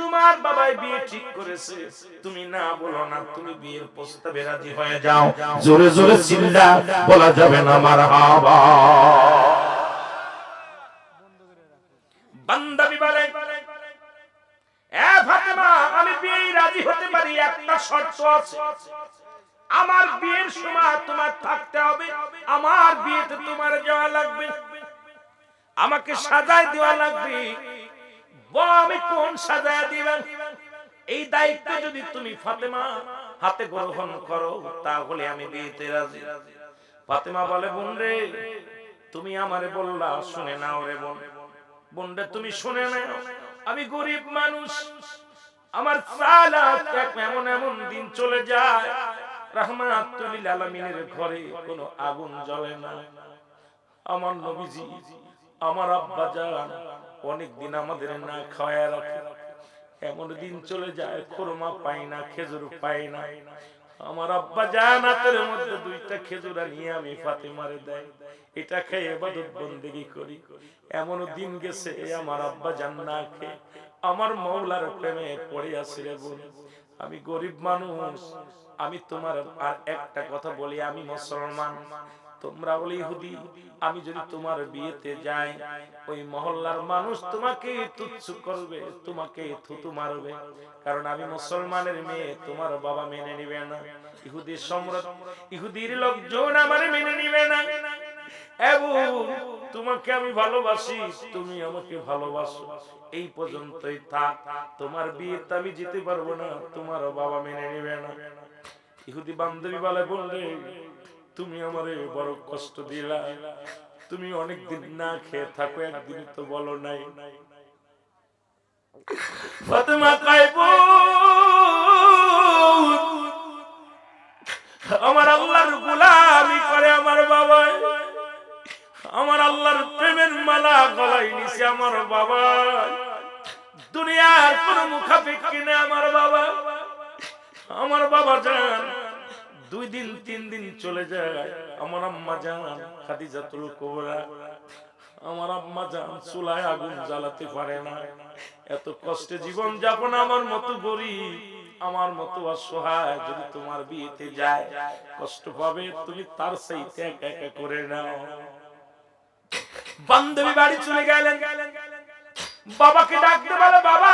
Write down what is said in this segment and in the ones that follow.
তোমার বাবাই বিয়ে ঠিক করেছে, তুমি না বলো না, তুমি বিয়ের প্রস্তাবে রাজি হয়ে যাও। জোরে জোরে চিল্লা বলা যাবে না মারহাবা। বান্দাবি বলে, এ ফাতেমা, আমি বিয়ে রাজি হতে পারি, একটা শর্ত আছে, আমার বিয়ের সময় তোমার থাকতে হবে, আমার বিয়েতে তোমার যাওয়া লাগবে, আমাকে সাজায় দেওয়া লাগবে। বল আমি কোন সাজায় দিবেন? এই দায়িত্ব যদি তুমি ফাতেমা হাতে গ্রহণ করো তাহলে আমি বিয়েতে রাজি। ফাতেমা বলে, বোন রে, তুমি আমারে বললা, শুনে নাও রে বোন, বোন রে তুমি শুনে নাও, আমি গরিব মানুষ, আমার এমন এমন দিন চলে যায় রাহমাতুল লিল আলামিনের ঘরে কোনো আগুন জ্বলে না। আমার নবীজি, আমার আব্বা জান অনেক দিন আমাদের না খাওয়ায় রাখে, এমন দিন চলে যায় খুরমা পাই না, খেজুর পাই না। আমার আব্বা জান হাতের মধ্যে দুইটা খেজুর নিয়ে আমি ফাতেমারে দেয়, এটা খেয়ে ইবাদত বন্দেগী করি। এমন দিন গেছে আমার আব্বা জান না খেয়ে আমার মওলার প্রেমে পড়ে আছে রে বোন। আমি গরিব মানুষ, আমি তোমার আর একটা কথা বলি, আমি মুসলমান, তোমরা বলি ইহুদি। আমি যদি তোমার বিয়েতে যাই, ওই মহল্লার মানুষ তোমাকে তুচ্ছ করবে, তোমাকে থুতু মারবে, কারণ আমি মুসলমানের মেয়ে, তোমার বাবা মেনে নিবে না। ইহুদির সম্রাট, ইহুদির লোকজন আমার মেনে নিবে না। তোমাকে আমি ভালোবাসি, তুমি আমাকে ভালোবাসো, এই পর্যন্তই থাক, তোমার বিয়েতে আমি যেতে পারবো না, তোমার বাবা মেনে নিবে না। ইহুদি বান্ধবী বলে, বললে তুমি আমারে বড় কষ্ট দিলা, তুমি অনেকদিন না খেয়ে থাকো, একদিন তো বলো নাই। ফাতেমা কাইব, আমার আল্লাহর গোলামি করে আমার বাবা, আমার আল্লাহর প্রেমের মালা গলায় নিছে আমার বাবা, দুনিয়ার কোন মুখাফিক কিনে আমার বাবা। আমার বাবা জান 2 দিন 3 দিন চলে যায়, আমার আম্মা জান খাদিজাতুল কুবরা, আমার আম্মা জান চুলায় আগুন জ্বালাতে পারে না, এত কষ্টে জীবন যাপন। আমার মতো গরিব, আমার মতো অসহায় যদি তোমার বিয়েতে যায় কষ্ট পাবে, তুমি তার চাইতে একা একা করে নাও। বান্ধবী বাড়ি চলে গেলেন, বাবাকে ডাকতে বলে, বাবা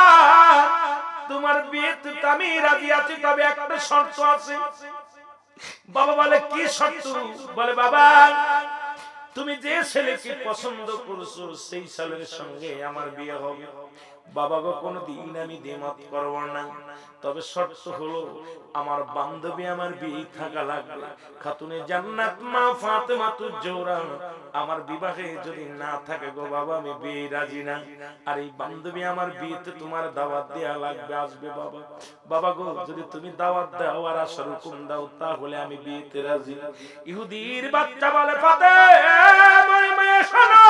তোমার বিয়েতে আমি রাজি আছি, তবে একটা শর্ত আছে। বাবা বলে, কি শর্ত? বলে, বাবা তুমি যে ছেলেকে পছন্দ করছো সেই ছেলের সঙ্গে আমার বিয়ে হবে। বাবা গো, কোনদিন আমি দ্বিমত করব না, তবে শর্ত হলো আমার বান্ধবী আমার বিয়ে থাকা লাগবে। খাতুনে জান্নাত মা ফাতেমাতুজ জোহরা আমার বিবাহে যদি না থাকে গো বাবা, আমি বিয়ে রাজি না। আর এই বান্ধবী আমার বিয়েতে তোমার দাওয়াত দেয়া লাগবে, আসবে বাবা। বাবা গো, যদি তুমি দাওয়াত দাও আর আসার হুকুম দাও তাহলে আমি বিয়েতে রাজি। ইহুদির বাচ্চা বলে, ফাতেমা শোনো,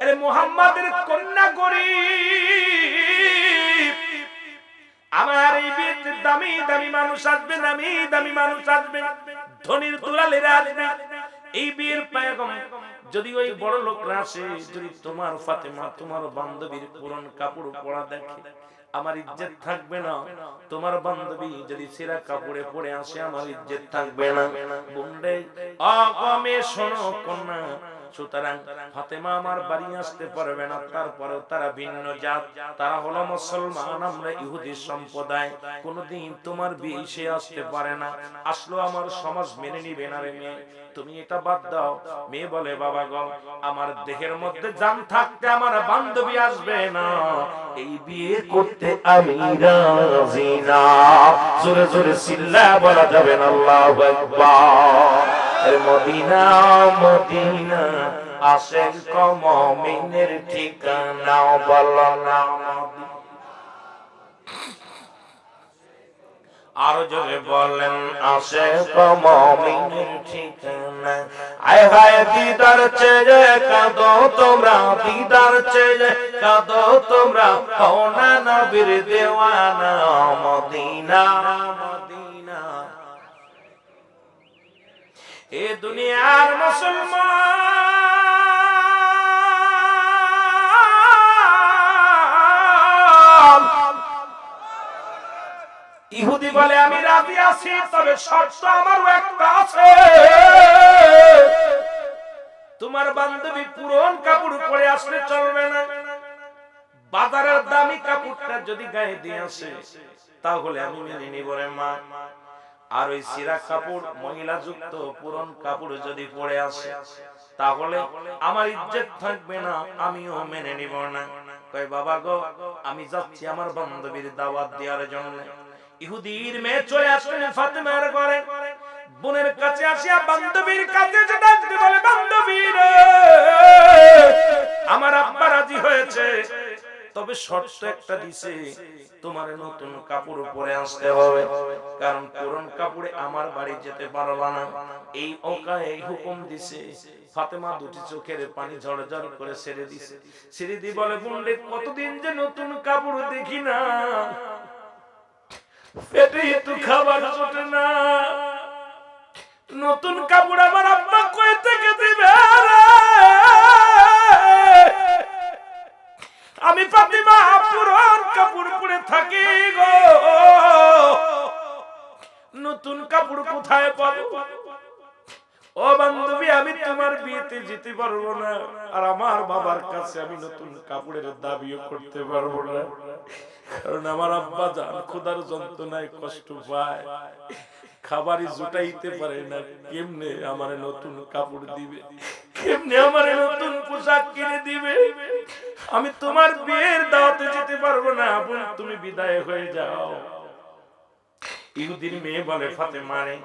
আরে মুহাম্মাদের কন্যা গরিব, আমার এই বিয়েতে দামি দামি মানুষ আসবে, দামি দামি মানুষ আসবে, ধনীর দুলালেরা আসবে। এই বিয়ের পায়গাম যদি ওই বড় লোকরা আসে, যদি তোমার ফাতেমা তোমার বান্ধবীর পুরন কাপড় পরা দেখে, আমার ইজ্জত থাকবে না। তোমার বান্ধবী যদি ছেঁড়া কাপড়ে পরে আসে, আমার ইজ্জত থাকবে না। বোনরে আগমে শোনো কন্যা, সুতরাং ফাতেমা আমার বাড়ি আসতে পারবে না, তারপরেও তারা ভিন্ন জাত, তারা হলো মুসলমান, আমরা ইহুদি সম্প্রদায়, কোনদিন তোমার বিয়ে সে আসতে পারে না, আসলো আমার সমাজ মেনে নিবে না রে মেয়ে, তুমি এটা বাদ দাও। মেয়ে বলে, বাবা গো, আমার দেহের মধ্যে জান থাকতে আমার বান্ধবী আসবে না, এই বিয়ে করতে আমি রাজি না। জোরে জোরে চিল্লা বলা যাবে না আল্লাহু আকবার। মদিনা মদিনা আশেক মুমিনের ঠিকানা, বলো না আর জোরে বলেন, আশেক মুমিনের ঠিকানা। আয় হায় দিদার চেয়ে কাঁদো তোমরা, দিদার চেয়ে কাঁদো তোমরা, হও না নবীর দেওয়ানা, মদিনা মদিনা। এ দুনিয়ার মুসলমান ইহুদি বলে আমি রাজি আছি, তবে শর্ত আমারও একটা আছে। তোমার বান্ধবী পুরন কাপড় পরে আসলে চলবে না, বাজারের দামি কাপড়টা যদি গায়ে দিয়ে আসে তাহলে আমি মেনে নিব রে মা। আর ওই সিরা কাপড় মহিলা যুক্ত পুরন কাপড় যদি পরে আসে তাহলে আমার ইজ্জত থাকবে না, আমিও মেনে নিব না। কয় বাবা গো, আমি যাচ্ছি আমার বান্ধবীর দাওয়াত দেওয়ার জন্য। ইহুদির মেয়ে চলে আসলেন ফাতেমার ঘরে। বোনের কাছে আসিয়া বান্ধবীর কাছে ডাকতে বলে, বান্ধবী রে, আমার আব্বা রাজি হয়েছে, তবে শর্ত একটা দিছে, তোমার নতুন কাপড় পরে আসতে হবে, কারণ পুরন কাপড়ে আমার বাড়ি যেতে পারবা না। এই ওকায় হুকুম দিছে। ফাতেমা দুটি চোখের পানি ঝরঝর করে ছেড়ে দিছে। ছেড়ে দিয়ে বলে, বোনরে, কতদিন যে নতুন কাপড় দেখি না, পেটে একটু খাবার জোটে না, নতুন কাপড় আমার আব্বা কই থেকে দিবে? আমি ফাতেমা পুরন কাপড় পরে থাকি গো, নতুন কাপড় কোথায় পাবো? ও বান্ধবী, আমি তোমার বিয়েতে যেতে পারবো না, আর আমার বাবার কাছে আমি নতুন কাপড়ের দাবিও করতে পারবো না, কারণ আমার আব্বা জান খোদার যন্ত্রণায় কষ্ট পায়, খাবারই জুটাইতে পারে না, কেমনে আমার নতুন কাপড় দিবে, কেমনে আমার নতুন পোশাক কিনে দিবে? আমি তোমার বিয়ের দাওয়াতে যেতে পারবো না, বোন তুমি বিদায় হয়ে যাও। ইহুদির মেয়ে বলে, ফাতেমা রে,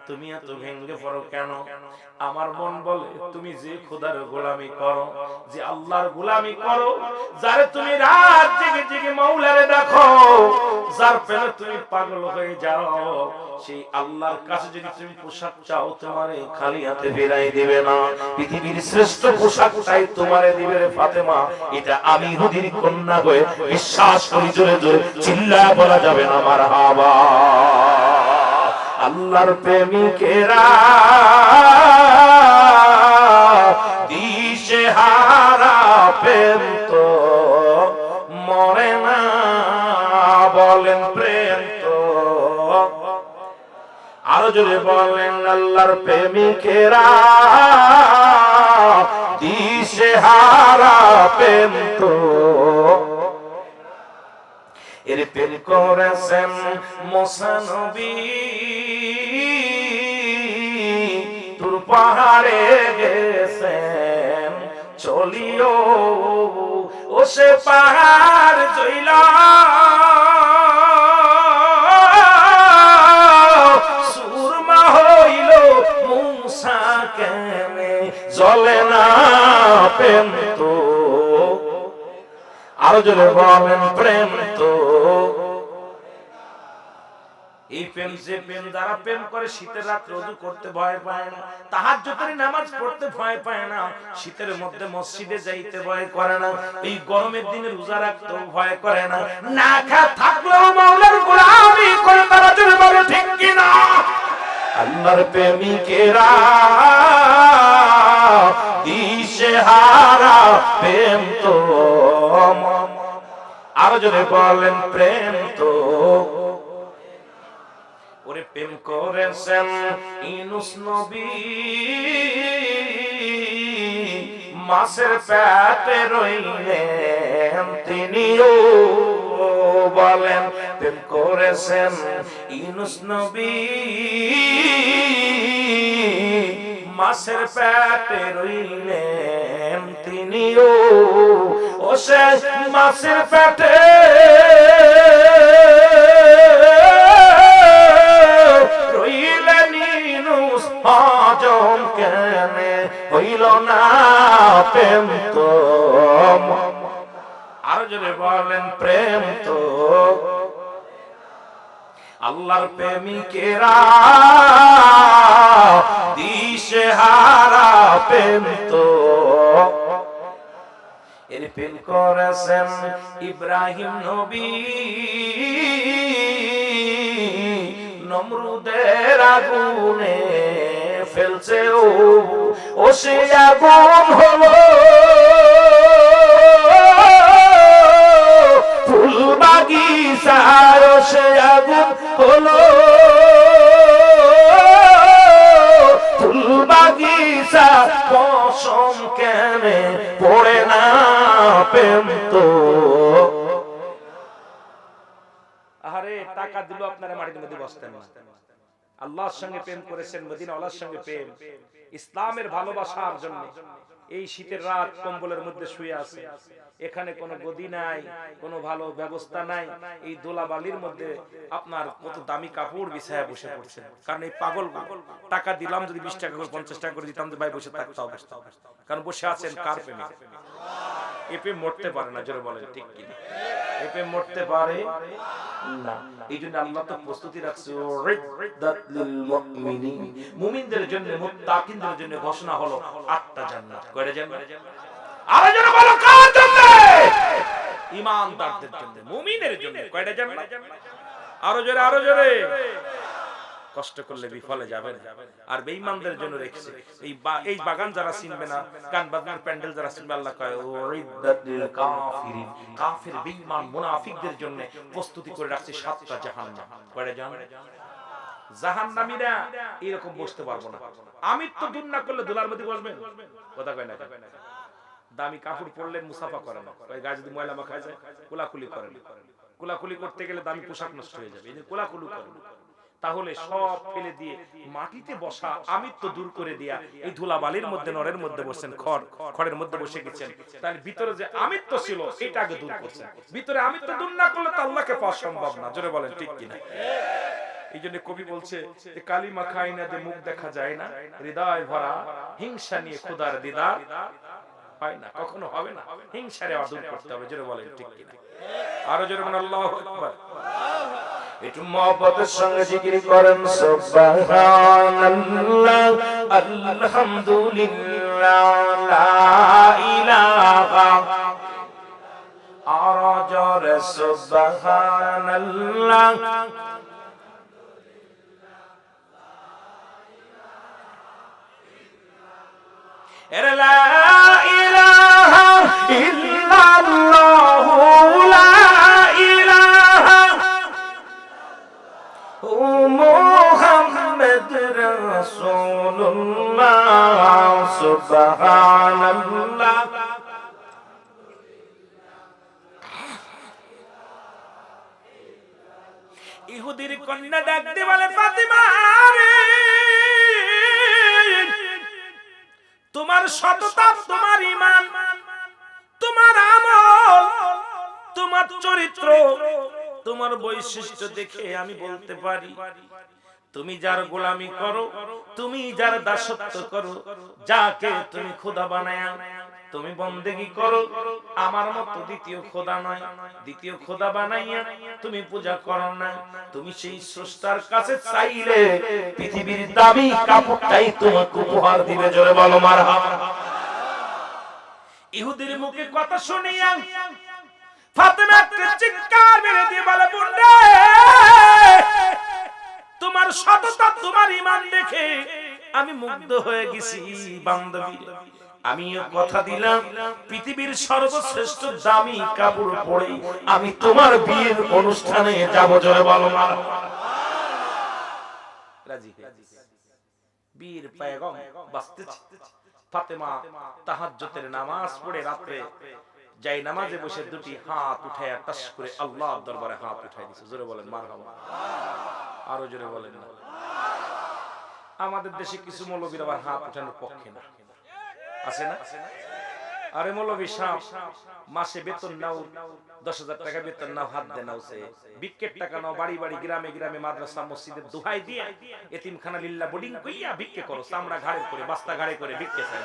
তুমি এত ভেঙে পড়ো কেন? আমার মন বলে, তুমি যে খোদার গোলামি করো, যে আল্লাহর গোলামি করো, যারে তুমি রাত জেগে জেগে মাওলারে দেখো, যার প্রেমে তুমি পাগল হয়ে যাও, সেই আল্লাহর কাছে যদি তুমি পোশাক চাও, তোমারে খালি হাতে ফিরাই দিবে না, পৃথিবীর শ্রেষ্ঠ পোশাকটাই তোমারে দিবে রে ফাতেমা। এটা আমি ইহুদির কন্যা হয়ে বিশ্বাস করি, জোরে জোরে চিল্লায় বলা যাবে না মারহাবা। আল্লাহর প্রেমিকেরা দিশেহারা, প্রেম তো মরে না, বলেন প্রেম তো। আরো জোরে বলেন, আল্লাহর প্রেমিকেরা দিশেহারা, প্রেম তো। এর প্রেম করেছেন মুসা নবী, তুর পাহাড়ে গেছেন চলিও, ও সে পাহাড় জইলা সুরমা হইল, মুসা কেনে জ্বলে না প্রেম তো। আরো জোরে বলেন, প্রেম তো। এই প্রেম, যে প্রেম যারা প্রেম করে শীতের রাত্রে ওযু করতে ভয় পায় না, তাহাজ্জুদের নামাজ পড়তে ভয় পায় না, শীতের মধ্যে মসজিদে যাইতে ভয় করে না, এই গরমের দিনে রোজা রাখতে ভয় করে না, না খেয়ে থাকলেও মাওলার গোলামি করে, তারা জোরে বলে ঠিক কি না? আল্লাহর প্রেমিকেরা দিশেহারা, প্রেম তো। আরো জোরে বলেন, প্রেম তো। ওরে প্রেম করেছেন ইউনূস নবী, মাছের পেটে রইলেন তিনিও, বলেন প্রেম করেছেন ইউনূস নবী, মাছের পেটে রইলেন তিনিও, ও সে মাছের পেটে রইলেন ইউনূস, হজম কেনে হইল না প্রেম তো। আরো জোরে বলেন, প্রেম তো। আল্লাহর প্রেমিকেরা দিশেহারা, প্রেম তো। এর প্রেম করেছেন ইব্রাহিম নবী, নমরুদের আগুনে ফেলছে ও সে আগুন হলো ফুল বাগিচার, সে আগুন না প্রেম তো। আরে টাকা দিল আপনারা মাটির মধ্যে বসতেন না। আল্লাহর সঙ্গে প্রেম করেছেন, মদিনাওয়ালার সঙ্গে প্রেম, ইসলামের ভালোবাসার জন্য এই শীতের রাত কম্বলের মধ্যে শুয়ে আছে, এখানে কোনো গদি নাই, কোনো ভালো ব্যবস্থা নাই, এই দোলাবালির মধ্যে আপনার কত দামি কাপড় বিছায়া বসে পড়ছেন। কারণ এই পাগল টাকা দিলাম যদি 20 টাকা করে 50 টাকা করে দিতাম তো ভাই বসে থাকতে হবে, কারণ বসে আছেন কার প্রেমে? এ প্রেম মরতে পারে না, জোরে বলেন ঠিক কি? এ প্রেম মরতে পারে না। এই জন্য আল্লাহ তো প্রস্তুতি রাখছে মুমিনদের জন্য, মুত্তাকিনদের জন্য ঘোষণা হলো 8টা জান্নাত। কয়টা জান্নাত? আরো জোরে বলো, কার জন্য? ঈমানদারদের জন্য, মুমিনের জন্য। কয়টা জান্নাত? আরো জোরে, আরো জোরে। কষ্ট করলে বিফলে যাবে না। আর বেঈমানদের জন্য রেখেছে এই বাগান যারা চিনবে না, গান বাজনার প্যান্ডেল যারা চিনবে, আল্লাহ কয় উরিদ্দাতিল কাফিরিন, কাফির বেঈমান মুনাফিকদের জন্য প্রস্তুতি করে রাখছে 7টা জাহান্নাম। কয়টা জাহান্নাম? জাহান্নামীরা এরকম বসতে পারবো না। আমি তো দূর না করলে দোলার মধ্যে বসবেন, কথা কয় না? দামি কাপড় পরলে মুসাফা করে না, গায়ে যদি ময়লা মাখা যায় কোলাকুলি করে না। কোলাকুলি করতে গেলে দামি পোশাক নষ্ট হয়ে যাবে, এই যে কোলাকুলি করে না। তাহলে সব ফেলে দিয়ে মাটিতে বসা আমিত্ব দূর করে দিয়া এই ধুলাবালির মধ্যে, নরের মধ্যে বসছেন, খড়ের মধ্যে বসে গেছেন। তাহলে ভিতরে যে আমিত্ব ছিল এটা আগে দূর করছেন। ভিতরে আমিত্ব দূর না করলে তো আল্লাহকে পাওয়া সম্ভব না, জোরে বলেন ঠিক কিনা? এই জন্য কবি বলছে যে কালিমা খাই না যে মুখ দেখা যায় না, হৃদয় ভরা হিংসা নিয়ে খোদার দিদার হয় না, কখনো হবে না। হিংসারে দূর করতে হবে, জোরে বলেন ঠিক কিনা? আরো জোরে বলেন আল্লাহু আকবার। একটু মহব্বতের সঙ্গে জিকির করেন সুবহানাল্লাহ, আলহামদুলিল্লাহ, লা ইলাহা, আর জোরে সুবহানাল্লাহ, লা ইলাহা ইল্লাল্লাহ, লা ইলাহা মুহাম্মদ রাসূলুল্লাহ, সুবহানাল্লাহ। ইহুদির কন্যা ডাকতে বলে, ফাতিমা রে, তোমার সততা, তোমার ঈমান, তোমার আমল, তোমার চরিত্র, তোমার বৈশিষ্ট্য দেখে আমি বলতে পারি তুমি যার গোলামি করো, তুমি যার দাসত্ব করো, যাকে তুমি খোদা বানায়া তুমি বন্দেগী করো, আমার মতো দ্বিতীয় খোদা নয়। দ্বিতীয় খোদা বানাইয়া তুমি পূজা করো না। তুমি সেই স্রষ্টার কাছে চাইলে পৃথিবীর দামি কাপড়টাই তোমাকে উপহার দিবে, জোরে বলো মারহাবা। ইহুদির মুখে কথা শুনিয়া ফাতেমা চিৎকার মেরে দিয়ে বলে, বোনরে, তোমার সততা, তোমার ঈমান দেখে আমি মুগ্ধ হয়ে গেছি বান্ধবী। আমিও কথা দিলাম পৃথিবীর সর্বশ্রেষ্ঠ দামি কাপড় পরে আমি তোমার বিয়ের অনুষ্ঠানে যাব, জোরে বলো মারহাবা। রাজি বীর পয়গম বাঁচতেছে। ফাতেমা তাহাজ্জুদের নামাজ পড়ে রাতে যাই নামাজে বসে দুটি হাত উঠায় টাস করে আল্লাহর দরবারে হাত উঠায় দিয়েছে, জোরে বলেন মারহাবা। আরো জোরে বলেন না। আমাদের দেশে কিছু মৌলবীর আবার হাত উঠানোর পক্ষে না, আছে না? আরে মৌলবী সাহেব মাসে বেতন নাও, 10,000 টাকা বেতন নাও, হাত দেন নাও, সে ভিক্ষের টাকা নাও, বাড়ি বাড়ি গ্রামে গ্রামে মাদ্রাসা মসজিদের দোহাই দিয়ে এতিমখানা লিল্লাহ বোর্ডিং কইয়া ভিক্ষে করো, চামড়া ঘাড়ে করে, বস্তা ঘাড়ে করে ভিক্ষে চায়,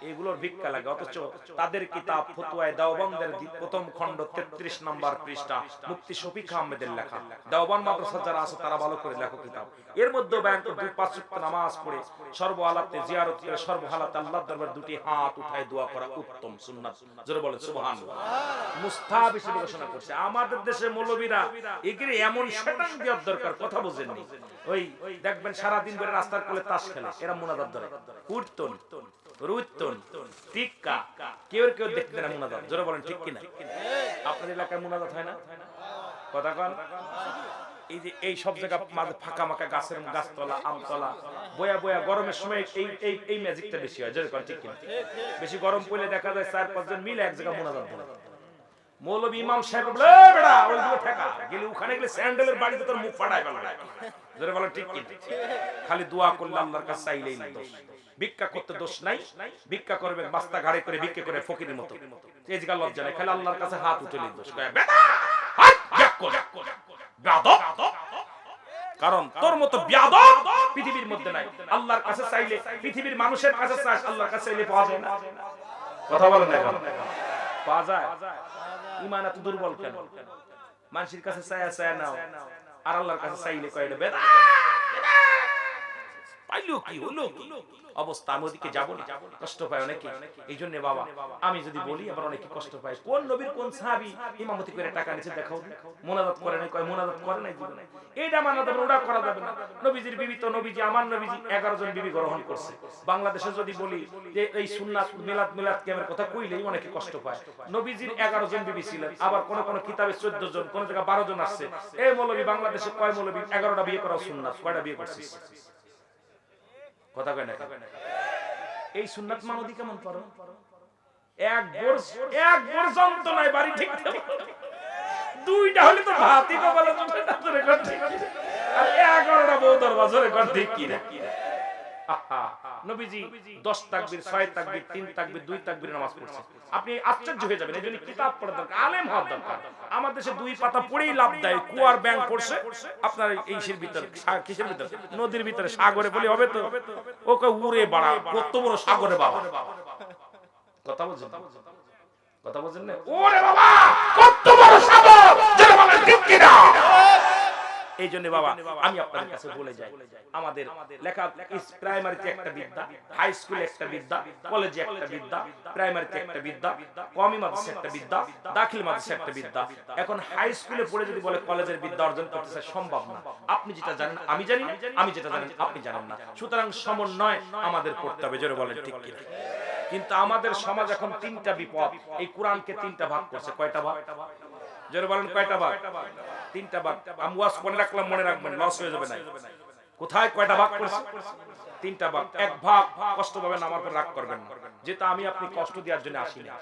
এগুলোর ভিক্ষা লাগে। অথচ তাদের কিতাব ফতোয়ায়ে দেওবন্দের প্রথম খণ্ড 33 নম্বর পৃষ্ঠা মুফতি শফিক আহমেদের লেখা, দেওবন্দ মাদ্রাসা যারা আছে তারা ভালো করে লেখো কিতাব। এর মধ্যে বয়ান করে 2-5 ওয়াক্ত নামাজ পড়ে সর্বহালাতে জিয়ারত করে সর্বহালাতে আল্লাহর দরবারে দুটি হাত উঠায় দোয়া করা উত্তম সুন্নাত, জোরে বলেন সুবহানাল্লাহ। মুস্তাহাব হিসেবে ঘোষণা করছে। আমাদের দেশে মৌলবীরা এগিয়ে এমন শয়তান দেওয়ার দরকার, কথা বুঝেননি? ওই দেখবেন সারা দিন ধরে রাস্তার কোলে তাস খেলে, এরা মুনাজাত ধরে উঠতন রুইতন টিক্কা, কেউ কেউ দেখতে না মুনাজাত, জোরে বলেন ঠিক কিনা? আপনাদের এলাকায় মুনাজাত হয় না? কথা কন। এই যে এই সব জায়গা মাঝে ফাঁকা মাকা গাছের গাছতলা আমতলা বয়া বয়া গরমের সময় এই ম্যাজিকটা বেশি হয় যেরকম ঠিক কিনা বেশি গরম পড়লে দেখা যায় 4-5 জন মিলে এক জায়গা মোনাজাত করে মৌলভী ইমাম সাহেব বলে বেটা ওইগুলো ঠেকা গেলে ওখানে গেলে স্যান্ডেলের বাড়িতে তোর মুখ ফাটায় ফেলা জোরে বলো ঠিক কিনা খালি দোয়া করলে আল্লাহর কাছে চাইলেই না দোষ ভিক্ষা করতে দোষ নাই ভিক্ষা করবে বাস্তা ঘাড়ে করে ভিক্ষা করে ফকিরের মতো এই জায়গা লজ্জা নাই খালি আল্লাহর কাছে হাত উঠেলে দোষ বেটা হাত ব্যাক কর বেয়াদব কারণ তোর মতো বেয়াদব পৃথিবীর মধ্যে নাই আল্লাহর কাছে চাইলে পৃথিবীর মানুষের কাছে চাই আল্লাহর কাছে চাইলে পাওয়া যায় না কথা বলেন না কেন পাওয়া যায় ঈমান এত দুর্বল কেন মানুষের কাছে চায় নাও আর আল্লাহর কাছে চাইলে কয়টা বেটা পাইলো কি হলো কি অবস্থা আমি ওদিকে যাবো না কষ্ট পায় অনেকে এই জন্য বাবা আমি যদি বলি আবার অনেকে কষ্ট পায় কোন নবীর কোন সাহাবী ইমামতি করে টাকা নিচে দেখাও মুনাজাত করে নাই কয় মুনাজাত করে নাই জীবনে এইটা মানা যাবে ওটা করা যাবে না নবীজির বিবি তো নবীজি আমার নবীজি 11 জন বিবি গ্রহণ করছে বাংলাদেশে যদি বলি যে এই সুন্নাত মিলাদ কিয়ামের কথা কইলেই অনেকে কষ্ট পায় নবীজির 11 জন বিবি ছিলেন আবার কোন কোন কিতাবে 14 জন কোন জায়গা 12 জন আসছে এই মৌলবী বাংলাদেশে কয় মৌলবী 11টা বিয়ে করা সুন্নাত কয়টা বিয়ে করছিস কথা কয় না এই সুন্নাত মানদি কেমন পারো এক বোর যন্ত্রণায় বাড়ি ঠিক দুইটা হলে তো ভাতই কপালে জমে না ধরে কর ঠিক আর 11টা বউ দরবাজরে কর ঠিক কি না আহা নবীজি 10 তাকবীর 6 তাকবীর 3 তাকবীর 2 তাকবীর নামাজ পড়ছে আপনি আশ্চর্য হয়ে যাবেন এইজন্য কিতাব পড়া দরকার আলেম হওয়া দরকার আমাদের দেশে 2 পাতা পড়েই লাভ দেয় কুয়ার ব্যাংক পড়ছে আপনার এইসের ভিতর কিসের ভিতর নদীর ভিতরে সাগরে বলি হবে তো ওকে উড়ে বাড়া কত বড় সাগরে বাবা কথা বলেন না ওরে বাবা কত বড় সাগর যারা বলে ঠিক কি না এই জন্য বাবা আমি আপনাদের কাছে বলে যাই আমাদের লেখা প্রাইমারিতে একটা বিদ্যা হাই স্কুলে একটা বিদ্যা কলেজে একটা বিদ্যা প্রাইমারিতে একটা বিদ্যা কওমি মাদ্রাসায় একটা বিদ্যা দাখিল মাদ্রাসায় একটা বিদ্যা এখন হাই স্কুলে পড়ে যদি বলে কলেজের বিদ্যা অর্জন করতে চায় সম্ভব না আপনি যেটা জানেন আমি জানি না আমি যেটা জানেন আপনি জানেন না সুতরাং সমন্বয় আমাদের করতে হবে জোরে বলেন ঠিক কি কিন্তু আমাদের সমাজ এখন তিনটা বিপদ এই কোরআনকে তিনটা ভাগ করছে কয়টা ভাগ জোরে বলেন কয়টা ভাগ তিনটা ভাগ আমি ওয়াজ করে রাখলাম মনে রাখবেন লস হয়ে যাবে না কোথায় কয়টা ভাগ করছে তিনটা ভাগ এক ভাগ কষ্ট পাবেন আমার উপর রাগ করবেন না যেটা আমি আপনি কষ্ট দেওয়ার জন্য আসি না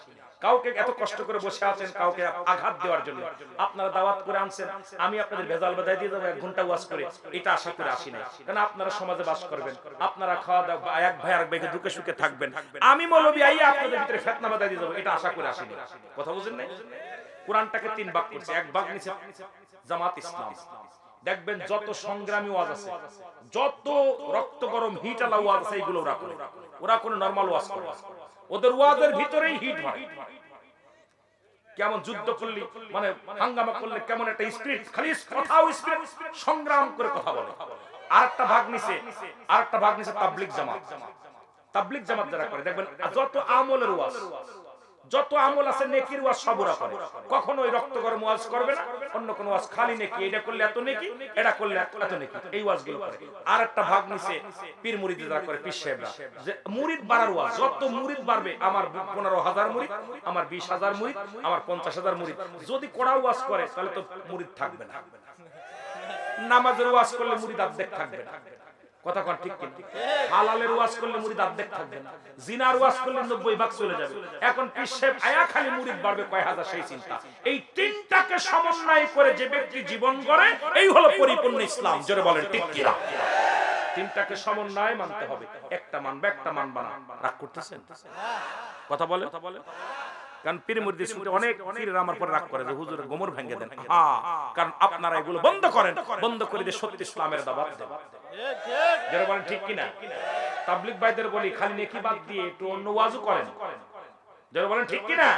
কাউকে এত কষ্ট করে বসে আছেন কাউকে আঘাত দেওয়ার জন্য আপনারা দাওয়াত করে আনছেন আমি আপনাদের ভেজাল বাজাই দিয়ে দেব 1 ঘন্টা ওয়াজ করে এটা আশা করে আসি না কারণ আপনারা সমাজে বাস করবেন আপনারা খাওয়া দাওয়া এক ভাই আর ভাইকে দুঃখে সুখে থাকবেন আমি মৌলবী আইয়া আপনাদের ভিতরে ফিতনা বাজাই দিয়ে দেব এটা আশা করে আসি না কথা বুঝেন না কোরআনটাকে 3 ভাগ করছে এক ভাগ নিচে জামাত ইসলাম দেখবেন যত সংগ্রামী ওয়াজ আছে যত রক্ত গরম হিট আলা ওয়াজ আছে এগুলো ওরা কোন নরমাল ওয়াজ করে ওদের ওয়াজের ভিতরেই হিট হয় কেমন যুদ্ধ করলি মানে হাঙ্গামা করলে কেমন একটা স্পিরিট খালি কথাও স্পিরিট সংগ্রাম করে কথা বলে আরেকটা ভাগ নিচে তাবলীগ জামাত যারা করে দেখবেন যত আমলের ওয়াজ যত আমল আছে নেকির ওয়াজ সবরা করে কখনো ওই রক্ত গরম ওয়াজ করবে না অন্য কোন ওয়াজ খালি নেকি এটা করলে এত নেকি এটা করলে এত নেকি এই ওয়াজগুলো করে আরেকটা ভাগ নিচে পীর মুরিদ যারা করে পীর সাহেবরা যে মুরিদ বাড়ার ওয়াজ যত মুরিদ বাড়বে আমার 15,000 মুরিদ আমার 20,000 মুরিদ আমার 50,000 মুরিদ যদি কোড়া ওয়াজ করে তাহলে তো মুরিদ থাকবে না নামাজের ওয়াজ করলে মুরিদ অর্ধেক থাকবে না কথা কোন ঠিক কি হালালের ওয়াজ করলে মুরিদ অর্ধেক থাকবে না জিনার ওয়াজ করলে 90 ভাগ চলে যাবে এখন পীর সাহেব আয়া খালি মুরিদ বাড়বে কয় হাজার সেই চিন্তা এই তিনটাকে সমন্বয় করে যে ব্যক্তি জীবন গড়ে এই হলো পরিপূর্ণ ইসলাম জোরে বলেন ঠিক কি না তিনটাকে সমন্বয় মানতে হবে একটা মানবা না রাগ করতেছেন কথা বলে কারণ পীর মুরিদ শুনতে অনেক পীররা আমার পর রাগ করে যে হুজুর গোমর ভেঙে দেন কারণ আপনারা এগুলো বন্ধ করেন বন্ধ করে দিয়ে সত্য ইসলামের দাওয়াত দেন যারা বলেন ঠিক কি না তাবলীগ ভাইদের বলি খালি নেকি বাদ দিয়ে একটু অন্য ওয়াজও করেন যারা বলেন ঠিক কি না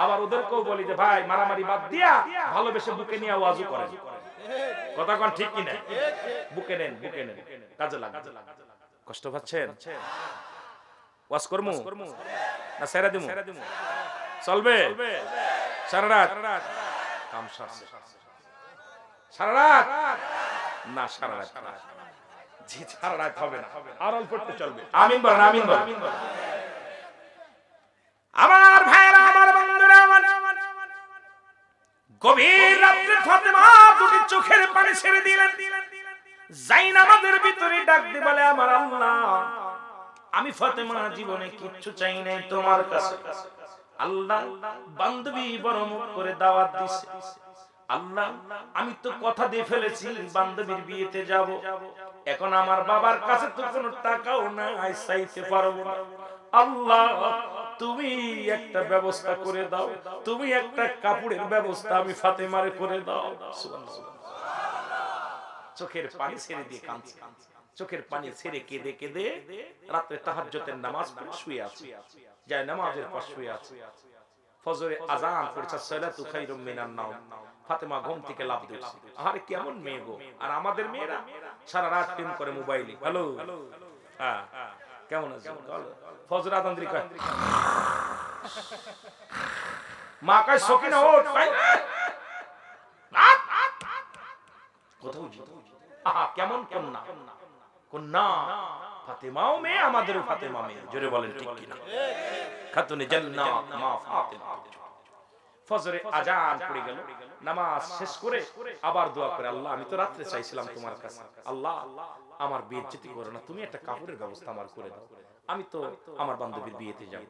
আবার ওদেরকেও বলি যে ভাই মারামারি বাদ দিয়া ভালোবেসে বুকে নিয়ে ওয়াজও করেন কথা কোন ঠিক কি না বুকে নেন কাজে লাগে কষ্ট পাচ্ছেন ওয়াজ করমু না সেরা দিমু চলবে সারা রাত কাম সারছে সারা রাত না সারা রাত জি সারা রাত হবে না আর অল্প একটু চলবে আমিন বলেন আমার ভাইরা আমার বন্ধুরা আমার গভীর রাতে ফাতেমা দুটি চোখের পানি ছেড়ে দিলেন। জাইনামাজের ভিতরে ডাক দিয়ে বলে, আমার আল্লাহ, আমি ফাতেমা জীবনে কিচ্ছু চাই নাই তোমার কাছে। আল্লাহ বান্ধবী বড় মুখ করে দাওয়াত দিছে। আল্লাহ আমি তো কথা দিয়ে ফেলেছি বান্ধবীর বিয়েতে যাব। এখন আমার বাবার কাছে তো কোনো টাকাও নাই, চাইতে পারবো না। আল্লাহ তুমি একটা ব্যবস্থা করে দাও, তুমি একটা কাপড়ের ব্যবস্থা আমি ফাতেমারে করে দাও। চোখের পানি ছেড়ে দিয়ে কাঁদছে, চোখের পানি ছেড়ে কেঁদে কেঁদে রাতে তাহাজ্জুদের নামাজ পড়ে শুয়ে আছে, যায় নামাজের পর শুয়ে আছে। ফজরে আযান পড়ছে, সালাতু খায়রুম মিনান নাওম। ফাতেমা ঘুম থেকে লাফ দিয়েছে। আরে কেমন মেয়ে গো! আর আমাদের মেয়েরা সারা রাত প্রেম করে মোবাইলে। হ্যালো, হ্যাঁ কেমন আছেন? ফজর আযান দিলে কয় মা কয় সকিনা ওঠ, কয় কোথাও আহা কেমন কন্যা, কন্যা ফাতেমাও মেয়ে, আমাদেরও ফাতেমা মেয়ে। জোরে বলেন ঠিক কিনা? খাতুনে জান্নাত মা ফাতেমা। ফজরে আযান পড়ে গেল, নামাজ শেষ করে আবার দোয়া করে, আল্লাহ আমি তো রাতে চাইছিলাম তোমার কাছে, আল্লাহ আমার বেইজ্জতি করো না, তুমি একটা কাপড়ের ব্যবস্থা আমার করে দাও, আমি তো আমার বান্ধবীর বিয়েতে যাব।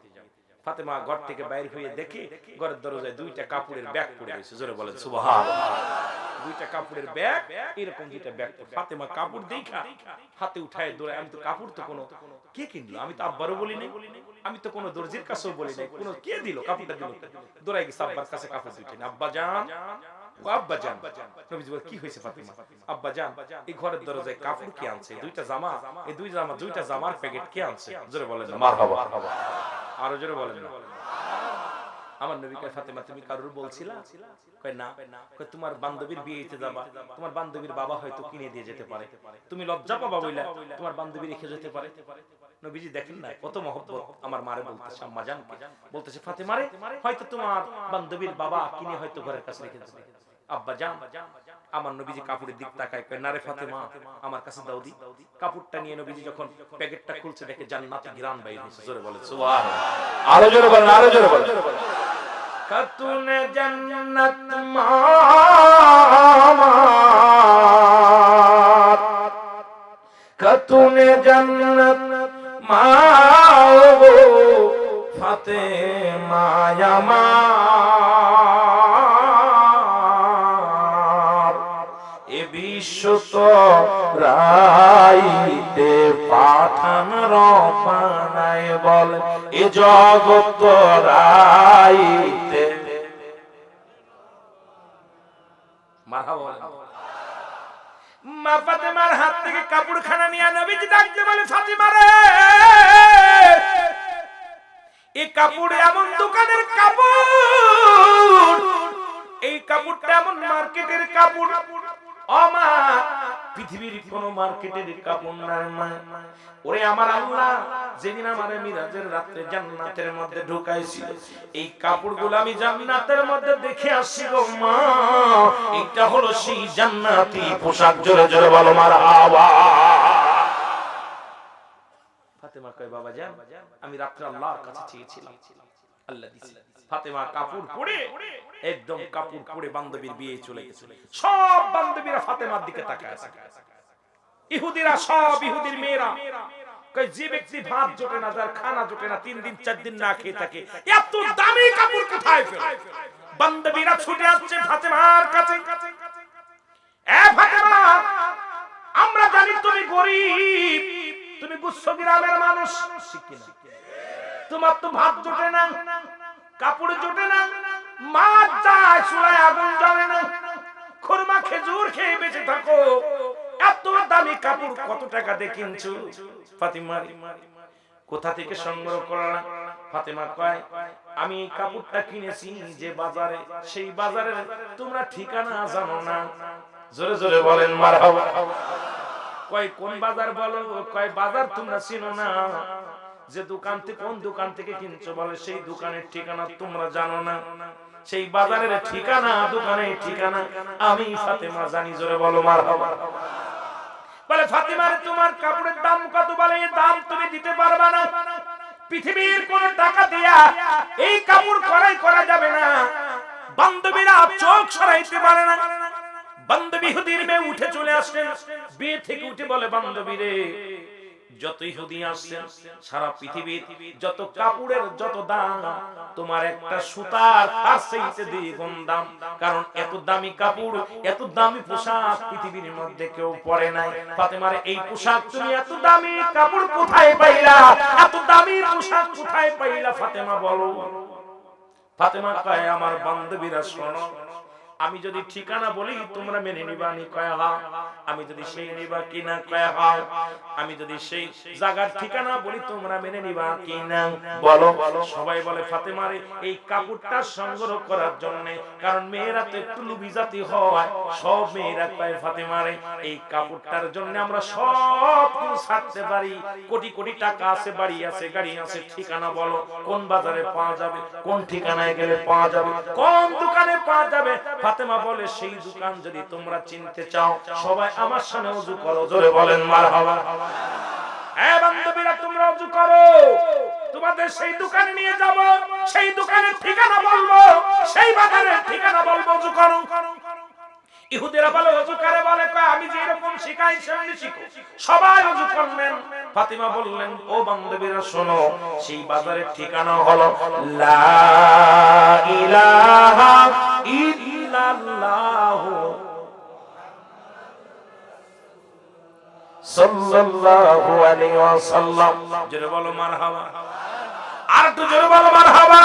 ফাতেমা ঘর থেকে বাইরে হয়ে দেখে ঘরের দরজায় দুইটা কাপড়ের ব্যাগ পড়ে রয়েছে। জোরে বলেন সুবহানাল্লাহ। দুইটা কাপড়ের ব্যাগ, এরকম দুইটা ব্যাগ। ফাতেমা কাপড় দেখা হাতে উঠায় দৌড়ায়। আমি তো কাপড় তো কোনো কে কিনলো, আমি তো আব্বারও বলি নাই, আমি তো কোনো দর্জির কাছেও বলি নাই, কোনো কে দিল কাপড়টা দিল। দৌড়ায় গেছে আব্বার কাছে কাপড় দুইটা। আব্বা জান, ও আব্বা জান। নবীজি বলে কি হয়েছে ফাতেমা? আব্বা জান এই ঘরের দরজায় কাপড় কে আনছে? দুইটা জামা, এই দুইটা জামার প্যাকেট কে আনছে? জোরে বলেন না মারহাবা। আরো জোরে বলেন না। আমার নবী কয়, ফাতেমা তুমি কারুর বলছিলা? কয় না। কয় তোমার বান্ধবীর বিয়েতে যাবা, তোমার বান্ধবীর বাবা হয়তো কিনে দিয়ে যেতে পারে, তুমি লজ্জা পাবা বইলা তোমার বান্ধবী রেখে যেতে পারে। নবীজি দেখেন না কত মহব্বত আমার মারে বলতেছে, আম্মা জানকে বলতেছে, ফাতেমারে হয়তো তোমার বান্ধবীর বাবা কিনে হয়তো ঘরের কাছে রেখে যেতে। আব্বা জান, আমার নবীজি কাপড়ের দিক তাকায়, কয় না রে ফাতেমা আমার কাছে দাও দি। কাপড়টা নিয়ে নবীজি যখন প্যাকেটটা খুলছে দেখে জান্নাতি ঘ্রাণ বাইর হইছে। জোরে বলে সুবহানাল্লাহ। আরো জোরে বলেন, আরো জোরে বলেন। খাতুনে জান্নাত মা আমার, খাতুনে জান্নাত মা গো ফাতেমা আমার, এ বিশ্ব তো রাইতে পাঠান রবানায় বল, এ জগৎ রাইতে মারহাবা। মা ফাতেমার হাত থেকে কাপড়খানা নিয়ে নবীজি ডাকতে বলে, ফাতেমা রে এই কাপড় এমন দোকানের কাপড়, এই কাপড়টা এমন মার্কেটের কাপড়, ও মা পৃথিবীর কোন মার্কেটের কাপড় নাই মা। ওরে আমার আল্লাহ যেদিন আমারে মিরাজের রাতে জান্নাতের মধ্যে ঢুকাইছিল, এই কাপড়গুলো আমি জান্নাতের মধ্যে দেখে আসছি গো মা, এটা হলো সেই জান্নাতি পোশাক। জোরে জোরে বলো মারহাবা। ফাতেমা কয়, বাবা জান আমি রাতে আল্লাহর কাছে চেয়েছিলাম, আল্লাহ দিয়েছে। ফাতেমা কাপড় পরে একদম কাপড় পরে বান্ধবীর বিয়ে চলে গেছে। সব বান্ধবীরা ফাতেমার দিকে তাকায় আছে, ইহুদিরা, সব ইহুদির মেয়েরা। কই যে ব্যক্তি ভাত জোটে না, যার খানা জোটে না, 3 দিন 4 দিন না খেয়ে থাকে, এত দামি কাপড় কোথায় পেল? বান্ধবীরা ছুটে আসছে ফাতেমার কাছে। এ ফাতেমা আমরা জানি তুমি গরীব, তুমি গুচ্ছ গ্রামের মানুষ, ঠিক কি না? তোমার তো ভাত জোটে না, কাপড় জোটে না, মাছ যায় চুলায় আগুন জ্বলে না, খুরমা খেজুর খেয়ে বেঁচে থাকো, এত দামি কাপড় কত টাকা দিয়ে কিনছো? ফাতেমা কোথা থেকে সংগ্রহ করলা? ফাতেমা কয়, আমি এই কাপড়টা কিনেছি যে বাজারে, সেই বাজারের তোমরা ঠিকানা জানো না। জোরে জোরে বলেন মারহাবা। কয় কোন বাজার বলো? কয় বাজার তোমরা চিনো না, যে দোকান থেকে, কোন দোকান থেকে কিনছো বলে সেই দোকানের ঠিকানা তোমরা জানো না, সেই বাজারের ঠিকানা, দোকানের ঠিকানা আমি ফাতেমা জানি। জোরে বলো মারহাবা। বলে ফাতেমা তোমার কাপড়ের দাম কত? বলে এই দাম তুমি দিতে পারবে না, পৃথিবীর কোন টাকা দিয়া এই কাপড় ক্রয় করা যাবে না। বান্ধবীরা চোখ সরাইতে পারে না, বান্ধবী ইহুদির মেয়ে উঠে চলে আসলেন, বিয়ে থেকে উঠে বলে, বান্ধবী রে, যত ইহুদি আসছেন সারা পৃথিবীর যত কাপড়ের যত দাম, তোমার একটা সুতার তার চাইতে দ্বিগুণ দাম, কারণ এত দামি কাপড় এত দামি পোশাক পৃথিবীর মধ্যে কেউ পরে নাই। ফাতেমার এই পোশাক তুমি এত দামি কাপড় কোথায় পাইলা, এত দামি পোশাক কোথায় পাইলা ফাতেমা বলো। ফাতেমা কয়, আমার বান্ধবীরা শোনো, আমি যদি ঠিকানা বলি তোমরা মেনে নিবা নি? কয় হ্যাঁ। আমি যদি সেই নিবা কিনা? কয় হ্যাঁ। আমি যদি সেই জায়গার ঠিকানা বলি তোমরা মেনে নিবা কিনা? বলো। সবাই বলে, ফাতেমারে এই কাপড়টা সংগ্রহ করার জন্য, কারণ মেয়েরা তো একটু লুবি জাতি হয়, সব মেয়েরা কয়, ফাতেমারে এই কাপড়টার জন্য আমরা সব কিছু ছাড়তে পারি, কোটি কোটি টাকা আছে, বাড়ি আছে, গাড়ি আছে, ঠিকানা বলো কোন বাজারে পাওয়া যাবে, কোন ঠিকানায় গেলে পাওয়া যাবে, কোন দোকানে পাওয়া যাবে। ফাতেমা বলে, সেই দোকান যদি তোমরা চিনতে চাও সবাই আমার সামনে ওযু করো, জোরে বলেন মারহাবা। এ বান্ধবীরা, তোমরা ওযু করো, তোমাদের সেই দোকানে নিয়ে যাব, সেই দোকানের ঠিকানা বলবো, সেই বাজারের ঠিকানা বলবো, ওযু করো। ইহুদিরা বলে, ওযু করে বলে, কয় আমি যে এরকম শিখাই সেমনি শিখো। সবাই ওযু করলেন। ফাতিমা বললেন, ও বান্ধবীরা শোনো, সেই বাজারের ঠিকানা হলো লা ইলাহা ইল্লাল্লাহ সাল্লাল্লাহু আলাইহি ওয়াসাল্লাম। জোরে বলো মারহাবা, আর একটু জোরে বলো মারহাবা।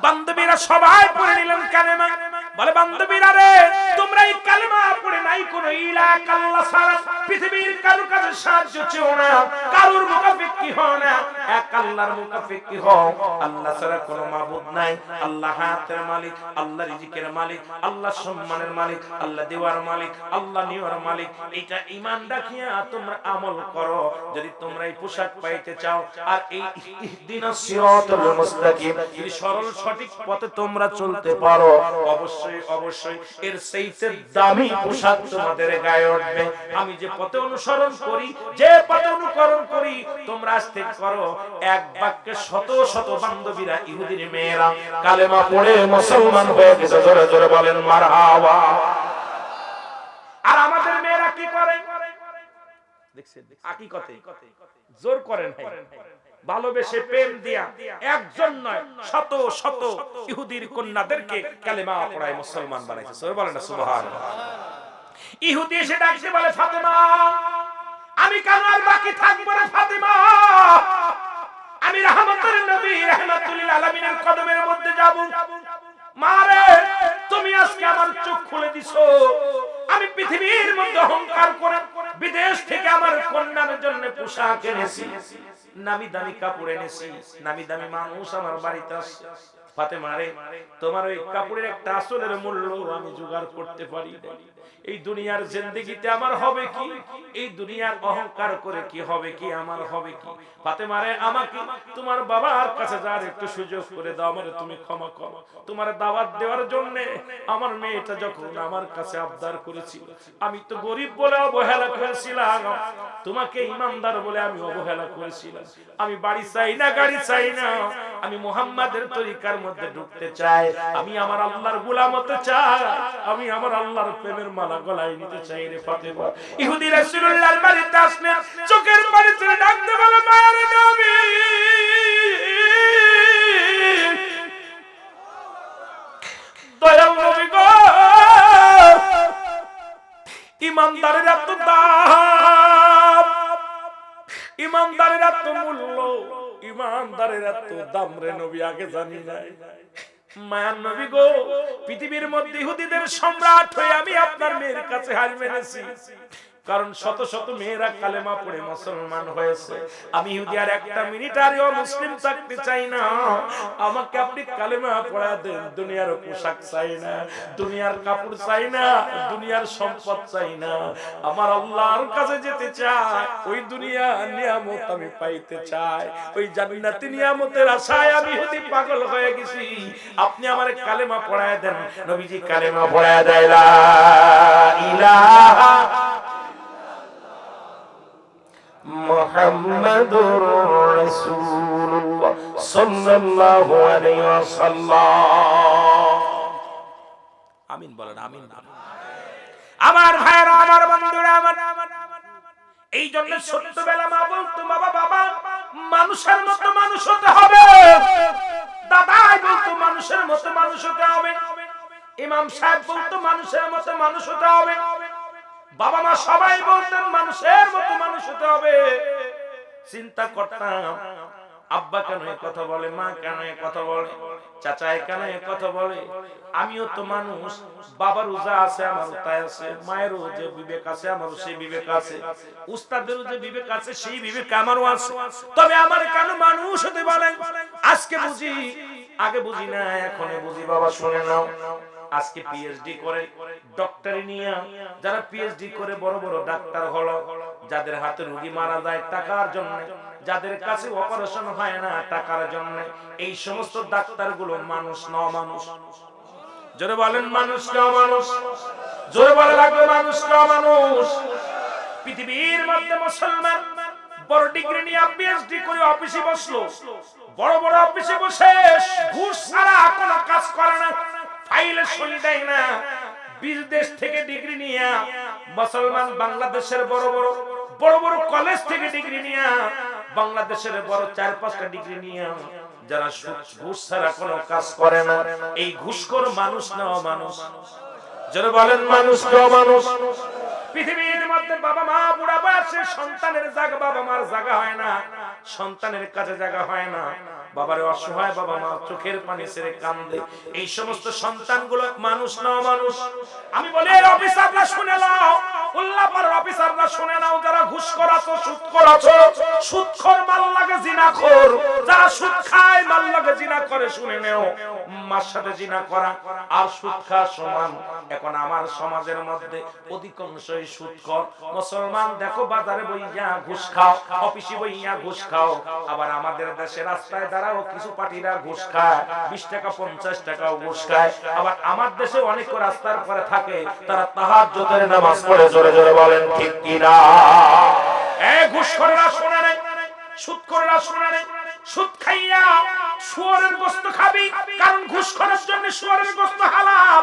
বান্ধবীরা সবাই পড়ে নিলেন কালেমা। বলে, বান্ধবীরা রে, তোমরা এই কালেমা পড়ে নাই কোন ইলাহা আল্লাহ ছাড়া পৃথিবীর কারো কাছে সাহায্য চেও না, কারোর মুখাপেক্ষী হও না, এক আল্লাহর মুখাপেক্ষী হও। আল্লাহ ছাড়া কোনো মাবুদ নাই। আল্লাহ হায়াতের মালিক, আল্লাহ রিজিকের মালিক, আল্লাহ সম্মানের মালিক, আল্লাহ দেওয়ার মালিক, আল্লাহ নেওয়ার মালিক। এটা ঈমান রাখিয়া তোমরা আমল করো যদি তোমরা এই পোশাক পাইতে চাও। আর এই ইহদিনাস সিরাতাল মুস্তাকিম, এই সরল সঠিক পথে তোমরা চলতে পারো, অবশ্যই অবশ্যই এর চাইতে দামি পোশাক তোমাদের গায়ে উঠবে। আমি যে পথে অনুসরণ করি, যে পথে অনুকরণ করি, তোমরা আস্তে করো। এক বাক্যে শত শত বান্ধবীরা ইহুদির মেয়েরা কালেমা পড়ে মুসলমান হয়ে গেছে, জোরে জোরে বলেন মারহাবা। আর আমাদের মেয়েরা কি করে দেখছেন, আকিকতে জোর করেন, ভালোবেসে প্রেম দিয়া একজন নয় শত শত ইহুদির কন্যাদেরকে কালেমা পড়ায় মুসলমান বানাইছে, জোরে বলেন না সুবহানাল্লাহ। ইহুদি এসে ডাকছে, বলে, ফাতেমা আমি কেন আর বাকি থাকবো না? ফাতেমা আমি রাহমাতুল নবী রাহমাতুল আলামিনের কদমের মধ্যে যাব। মারে, তুমি আজকে আমার চোখ খুলে দিছো। আমি পৃথিবীর মধ্যে অহংকার করে বিদেশ থেকে আমার কন্যার জন্য পোশাক এনেছি, নামি দামি কাপড় এনেছি, নামি দামি মানুষ আমার বাড়িতে আসছে। ফাতেমা রে, তোমার ওই কাপড়ের একটা আসলের মূল্য আমি জোগাড় করতে পারি না। এই দুনিয়ার জিন্দেগিতে আমার হবে কি? এই দুনিয়ার অহংকার করে কি হবে কি? আমার হবে কি? ফাতেমা রে, আমাকে তোমার বাবার কাছে যাওয়ার একটু সুযোগ করে দাও, আমারে তুমি ক্ষমা করো। তোমার দাওয়াত দেওয়ার জন্য আমার মেয়েটা যখন আমার কাছে আবদার করেছিল, আমি তো গরিব বলে অবহেলা করেছিলাম, তোমাকে ইমানদার বলে আমি অবহেলা করেছিলাম। আমি বাড়ি চাই না, গাড়ি চাই না, আমি মুহাম্মাদের তরিকার মধ্যে ঢুকতে চাই, আমি আমার আল্লাহর গোলাম হতে চাই, আমি আমার আল্লাহর প্রেমের মালা গলায় নিতে চাই রে ফাতেমা। ইহুদি রাসূলুল্লাহর বাড়িতে আসলেন, চোখের পানি ছেড়ে ডাকতে বলে, মায়ের নবী, দয়াল নবী গো, ইমানদারের এত দাম, ইমানদারের এত মূল্য, ইমানদারের এত দাম রে নবী, আগে জানি নাই। মায়ার নবী গো, পৃথিবীর মধ্যে ইহুদিদের সম্রাট হয়ে আমি আপনার মেয়ের কাছে হার মেনেছি, কারণ শত শত মেয়েরা কালেমা পড়ে মুসলমান হয়েছে। আমি ইহুদি আর একটা মিনিট আরও মুসলিম থাকতে চাই না, আমাকে আপনি কালেমা পড়া দেন। দুনিয়ার পোশাক চাই না, দুনিয়ার কাপড় চাই না, দুনিয়ার সম্পদ চাই না, আমার আল্লাহর কাছে যেতে চাই। ওই দুনিয়ার নিয়ামত আমি পাইতে চাই, ওই জান্নাতি নিয়ামতের আশায় আমি ইহুদি পাগল হয়ে গেছি। আপনি আমারে কালেমা পড়ায় দেন। নবীজি কালেমা পড়ায় দেয়, লা ইলাহা মুহাম্মাদুর রাসূলুল্লাহ সাল্লাল্লাহু আলাইহি ওয়াসাল্লাম। আমিন বলেন, আমিন। আমার ভাইরা, আমার বন্ধুরা, আমার এই জন্য ছোট্টবেলা মা বলতো, বাবা বাবা মানুষের মতো মানুষ হতে হবে, দাদাই বলতো মানুষের মতো মানুষ হতে হবে, ইমাম সাহেব বলতো মানুষের মতো মানুষ হতে হবে, বাবা মা সবাই বলতেন মানুষের মতো মানুষ হতে হবে। চিন্তা করতাম আব্বা কেন এই কথা বলে, মা কেন এই কথা বলে, চাচা কেন এই কথা বলে, আমিও তো মানুষ, বাবার রোজা আছে আমার তাই আছে, মায়েরও যে বিবেক আছে আমারও সেই বিবেক আছে, উস্তাদেরও যে বিবেক আছে সেই বিবেক আমারও আছে, তবে আমার কেন মানুষ হতে বলেন? আজকে বুঝি, আগে বুঝি না, এখন বুঝি। বাবা শুনে নাও, আজকে পিএইচডি করে ডক্টরি নিয়ে যারা পিএইচডি করে বড় বড় ডাক্তার হলো, যাদের হাতে রোগী মারা যায় টাকার জন্য, যাদের কাছে অপারেশন হয় না টাকার জন্য, এই সমস্ত ডাক্তারগুলো মানুষ না অমানুষ? জোরে বলেন মানুষ না অমানুষ? জোরে বলা লাগবে মানুষ না অমানুষ? পৃথিবীর মধ্যে মুসলমান বড় ডিগ্রি নিয়ে পিএইচডি করে অফিসে বসলো, বড় বড় অফিসে বসে ঘুষ ছাড়া কোনো কাজ করে না, ফাইলে সই দেয় না, বিদেশ থেকে ডিগ্রি নিয়ে মুসলমান বাংলাদেশের বড় বড় বড় বড় কলেজ থেকে ডিগ্রি নিয়ে, বাংলাদেশের বড় 4-5টা ডিগ্রি নিয়ে যারা ঘুষ ছাড়া কোনো কাজ করে না, এই ঘুষখোর মানুষ না অমানুষ? যারা বলেন মানুষ না অমানুষ? পৃথিবীর মধ্যে বাবা মা বুড়া বয়সে সন্তানের জায়গা, বাবা মার জায়গা হয় না, সন্তানের কাছে জায়গা হয় না, বাবার অসহায় বাবা মা চোখের পানি ছেড়ে কান্দে, এই সমস্ত সন্তানগুলো মানুষ না অমানুষ? আমি বলি অফিসাররা শুনে নাও, উল্লাপাড়ার অফিসাররা শুনে নাও, যারা ঘুষখোর আছো, সুদখোর আছো, সুদখোর মাল লাগে জিনাখোর, যারা সুদ খায় মাল লাগে জিনা করে, শুনে নাও, মার সাথে জিনা করা আর সুদ খাওয়া সমান। এখন আমার সমাজের মধ্যে অধিকাংশই সুদখোর মুসলমান। দেখো বাজারে বইয়া ঘুষ খাও, অফিসে বইয়া ঘুষ খাও, আবার আমাদের দেশে রাস্তায় দাঁড়াও কিছু পার্টিরা ঘুষ খায়, 20 টাকা 50 টাকাও ঘুষ খায়। আবার আমার দেশে অনেক রাস্তার পরে থাকে, তারা তাহাজ্জুদের নামাজ পড়ে। জোরে জোরে বলেন ঠিক কি না? এই ঘুষখোররা শুনে নেই, সুদখোররা শুনে নেই, সুদ খাইয়া শুয়োরের গোশত খাবি, কারণ ঘুষখোরের জন্য শুয়োরের গোশত হালাল,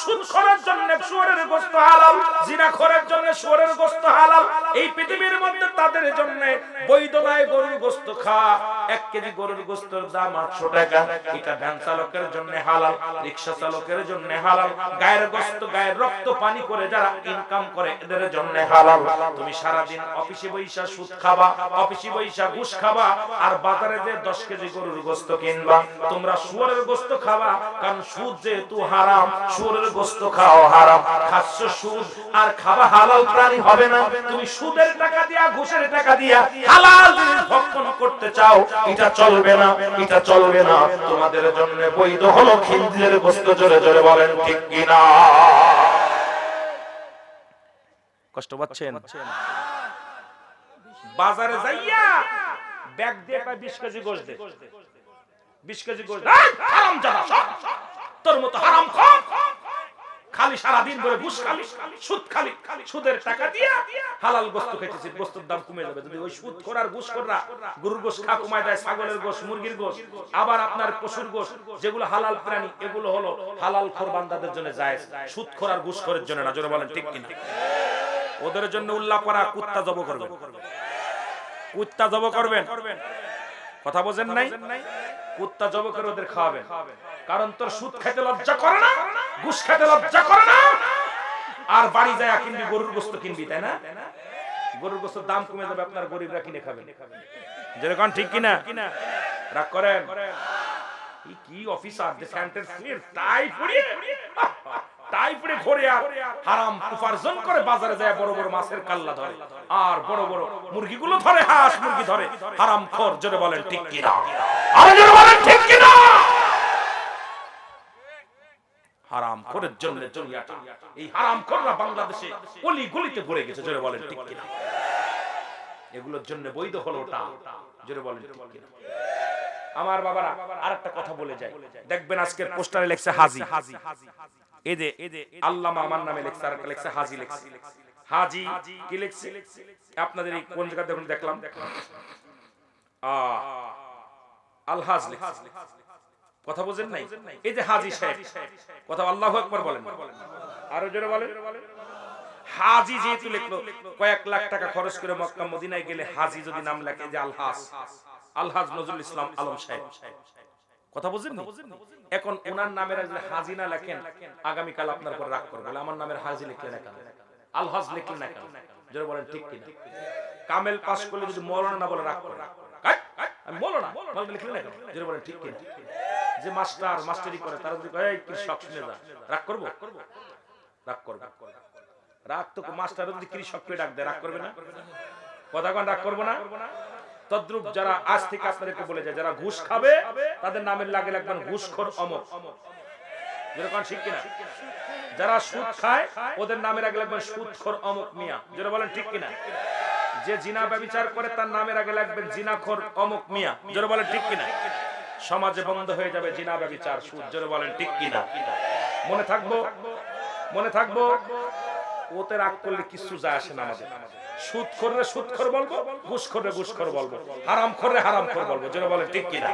সুদখোরের জন্য শুয়োরের গোশত হালাল, জিনাখোরের জন্য শুয়োরের গোশত হালাল। এই পৃথিবীর মধ্যে তাদের জন্য বৈধ নয় গরুর গোশত খাওয়া। 1 কেজি গরুর গোশতের দাম 800 টাকা, এটা ভ্যান চালকের জন্য হালাল, রিকশা চালকের জন্য হালাল, গায়ের গোশত গায়ের রক্ত পানি করে যারা ইনকাম করে এদের জন্য হালাল। তুমি সারা দিন অফিসে বইসা সুদ খাবা, অফিসে বইসা ঘুষ খাবা, আর বাজারে যে 10 কেজি গরুর গোশত কিনবা, তোমরা শুয়োরের গোশত খাবা, কারণ সুদ যেহেতু হারাম, শুয়োরের গোশত খাও হারাম, খাচ্ছ সুদ আর খাবা হালাল প্রাণী হবে না। তুমি সুদের টাকা দিয়া ঘুষের টাকা দিয়া হালাল জিনিস ভক্ষণ করতে চাও, এটা চলবে না, এটা চলবে না। তোমাদের জন্য বৈধ হলো খিনজিরের গোশত। জোরে জোরে বলেন ঠিক কি না? কষ্ট পাচ্ছেন? বাজারে যাইয়া ব্যাগ দিয়ে 20 কেজি গোশত দে, 20 কেজি গোশত, হারাম জাদা তোর মতো হারাম খোর, খালি সারা দিন ধরে ঘুষ খালি, সুদ খালি, সুদের টাকা দিয়া হালাল গোশত খাইতেছিস, গোশতের দাম কমে যাবে। যদি ওই সুদখোর আর ঘুষখোররা গরুর গোশত খা কমায় দেয়, ছাগলের গোশত, মুরগির গোশত, আবার আপনার পশুর গোশত, যেগুলো হালাল প্রাণী, এগুলো হলো হালাল খোর বান্দাদের জন্য জায়েজ, সুদখোর আর ঘুষখোরের জন্য না। জোরে বলেন ঠিক কিনা? ওদের জন্য উল্লাহ পড়া কুত্তা জব করবেন, কুত্তা জব করবেন। কথা বোঝেন নাই? কুত্তা জব করে ওদের খাওয়াবেন, কারণ তোর সুদ খেতে লজ্জা করে না, ঘুষ খেতে লজ্জা করে না, আর বাড়ি যায় কিনবি গরুর গোশত কিনবি, তাই না? গরুর গোশতের দাম কমে যাবে, আপনার গরিবরা কিনে খাবেন। যেরকম ঠিক কিনা? রাগ করেন? কি অফিসার যে সেন্টার ফির টাই পড়িয়ে, টাই পড়ে ঘরে আর হারাম উপার্জন করে, বাজারে যায় বড় বড় মাছের কাল্লা ধরে, আর বড় বড় মুরগিগুলো ধরে, হাঁস মুরগি ধরে, হারাম খোর। জোরে বলেন ঠিক কিনা? আরে জোরে বলেন ঠিক কিনা? হারাম খোরের জন্য জড়িয়াটা, এই হারাম খোররা বাংলাদেশে অলি গলিতে ঘুরে গেছে। জোরে বলেন ঠিক কিনা? এগুলোর জন্য বৈধ হলো ওটা। জোরে বলেন ঠিক কিনা? আমার বাবারা আরেকটা কথা বলে যায়, দেখবেন আজকের পোস্টারে লেখছে হাজি, এই যে আল্লামা আমার নামে লেখছে, আর একটা লেখছে হাজি লেখছে। হাজি কি লেখছে আপনাদের এই কোন জায়গা দেখলাম, আলহাজ লেখছে। কথা বুঝেন নাই? এই যে হাজি সাহেব, কথা আল্লাহু আকবার বলেন, আরো জোরে বলেন। হাজি যেহেতু লিখলো, কয়েক লাখ টাকা খরচ করে মক্কা মদিনায় গেলে হাজি যদি নাম লেখে যে আলহাজ, আলহাজ নজরুল ইসলাম আলম সাহেব, কথা বুঝেন? এখন ওনার নামের যদি হাজি না লেখেন, আগামীকাল আপনার উপর রাগ করবে, আমার নামের হাজি লিখলেন না কেন, আলহাজ লিখলেন না কেন? জোরে বলেন ঠিক কিনা? কামেল পাস করলে যদি মৌলানা না বলে রাগ করবে, আমি মৌলানা মৌলানা লিখলেন না কেন? জোরে বলেন ঠিক কিনা? যে মাস্টার মাস্টারি করে তারা যদি কয় কৃষক শুনে যা, রাগ করবো? রাগ করবে। রাগ তো মাস্টার যদি কৃষককে ডাক দেয় রাগ করবে না? কথা কোন রাগ করবো না? তদ্রুপ যারা আজ থেকে আপনাদেরকে বলে যায়, যারা ঘুষ খাবে তাদের নামের লাগে লাগবেন ঘুষখোর অমক, যেরকম ঠিক কিনা? যারা সুদ খায় ওদের নামের আগে লাগবেন সুদখোর অমক মিয়া, যেটা বলেন ঠিক কিনা? যে জিনা ব্যভিচার করে তার নামের আগে লাগবেন জিনাখোর অমক মিয়া, যেটা বলেন ঠিক কিনা? সমাজে বন্ধ হয়ে যাবে জিনা ব্যভিচার সুদ, যেটা বলেন ঠিক কিনা? মনে থাকবো, মনে থাকবো। ওতে রাগ করলে কিছু যায় আসে না আমাদের। সুদ করলে সুদখোর বলবো, ঘুষ করলে ঘুষখোর বলবো, হারাম করলে হারামখোর বলবো, যেটা বলেন ঠিক কিনা?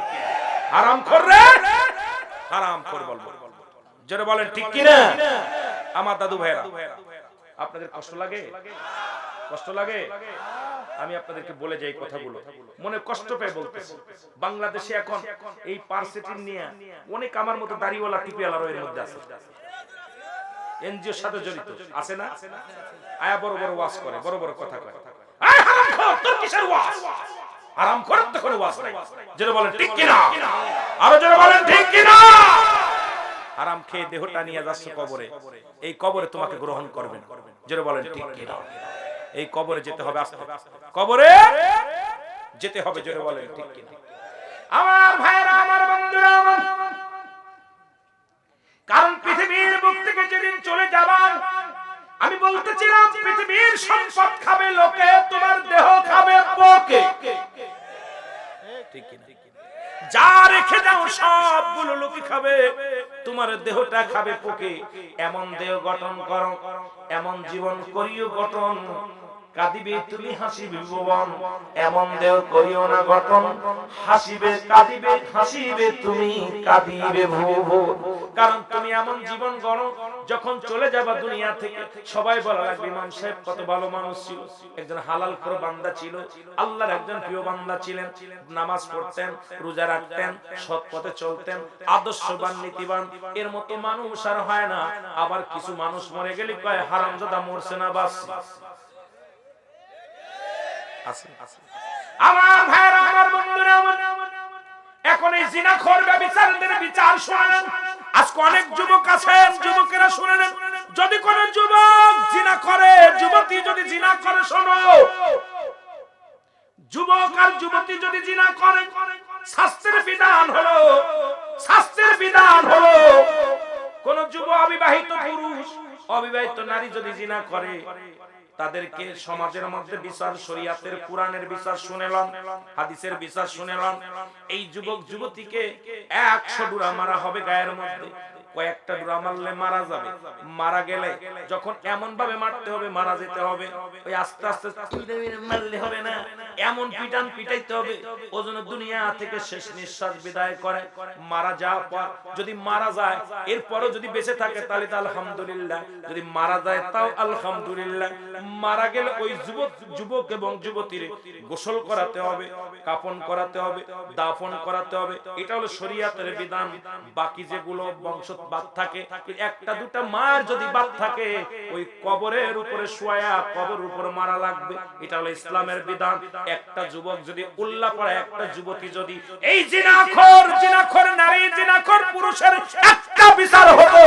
হারাম করলে হারামখোর বলবো, যেটা বলেন ঠিক কিনা? আমার দাদু ভাইরা, আপনাদের কষ্ট লাগে? কষ্ট লাগে? আমি আপনাদেরকে বলে যাই কথাগুলো, মনে কষ্ট পেয়ে বলতেছি। বাংলাদেশে এখন এই পার্সেটিন নিয়ে অনেক আমার মতো দাড়িওয়ালা টিপিওয়ালারও এর মধ্যে আছে, এনজিওর সাথে জড়িত আছে না? আয়া বড় বড় ওয়াজ করে, বড় বড় কথা কয়, এই হারামখোর তোর কিসের ওয়াজ? হারামখোর তো কোনো ওয়াজ নাই, যেটা বলেন ঠিক কিনা? আরো যেটা বলেন ঠিক কিনা? হারাম খেয়ে দেহটা নিয়ে যাচ্ছে কবরে, এই কবরে তোমাকে গ্রহণ করবেন, যেটা বলেন ঠিক কিনা? এই কবরে যেতে হবে, আস্তে কবরে যেতে হবে, যেটা বলেন ঠিক কিনা? আমার ভাইরা, আমার বন্ধুরা, আমার কারণ পৃথিবীর বুক থেকে যেদিন চলে যাবেন, আমি বলতেছিলাম পৃথিবীর সম্পদ খাবে লোকে, তোমার দেহ খাবে পোকে, ঠিক কিনা? যা রেখে দাও সবগুলো লোকে খাবে, তোমার দেহটা খাবে পোকে। এমন দেহ গঠন করো, এমন জীবন করিও গঠন, কাঁদিবে তুমি হাসিবে ভুবন। এমন দেহ করিও না গঠন, হাসিবে কাঁদিবে হাসিবে তুমি কাঁদিবে ভুবন। কারণ তুমি এমন জীবন গড়ো, যখন চলে যাবা দুনিয়া থেকে সবাই বলা লাগবে ইমাম সাহেব কত ভালো মানুষ ছিল, একজন হালাল করে বান্দা ছিল, আল্লাহর একজন প্রিয় বান্দা ছিলেন, নামাজ পড়তেন, রোজা রাখতেন, সৎ পথে চলতেন, আদর্শবান নীতিবান। এর মতো মানুষ আর হয় না। আবার কিছু মানুষ মরে গেলে কয় হারামজাদা মরছে না বাঁচছে। আমার ভাইরা, আমার বন্ধুরা, এখন এই জিনাখোর ব্যভিচারীদের বিচার শুনেন। আজকে অনেক যুবক আছেন, যুবকেরা শুনেন, যদি কোন যুবক জিনা করে, যুবতী যদি জিনা করে, শোনো, যুবক আর যুবতী যদি জিনা করে, শাস্ত্রের বিধান হলো, শাস্ত্রের বিধান হলো, কোন যুব অবিবাহিত পুরুষ অবিবাহিত নারী যদি জিনা করে, তাদেরকে সমাজের মধ্যে বিচার, শরীয়তের কোরআনের বিচার শুনেলাম, হাদিসের বিচার শুনেলাম। এই যুবক যুবতীকে 100 ডুরা মারা হবে গায়ের মধ্যে, কয়েকটা ডুরা মারলে মারা যাবে, মারা গেলে যখন এমন ভাবে মারতে হবে, মারা যেতে হবে, ওই আস্তে আস্তে মারলে হবে না, এমন পিটান পিটাইতে হবে, ও যেন দুনিয়া থেকে শেষ নিঃশ্বাস বিদায় করে। মারা যাওয়ার পর যদি মারা যায়, এরপরও যদি বেঁচে থাকে তাহলে তো আলহামদুলিল্লাহ, যদি মারা যায় তাও আলহামদুলিল্লাহ। মারা গেলে ওই যুবক এবং যুবতীর গোসল করাতে হবে, কাফন করাতে হবে, দাফন করাতে হবে, এটা হলো শরীয়তের বিধান। বাকি যেগুলো বংশ বাদ থাকে, একটা দুটা মার যদি বাদ থাকে, ওই কবরের উপরে শোয়া, কবরের উপরে মারা লাগবে, এটা হলো ইসলামের বিধান। একটা যুবক যদি উল্লাহ পড়ে, একটা যুবতী যদি এই জিনাখোর নারী, জিনাখোর পুরুষের একটা বিচার হতো,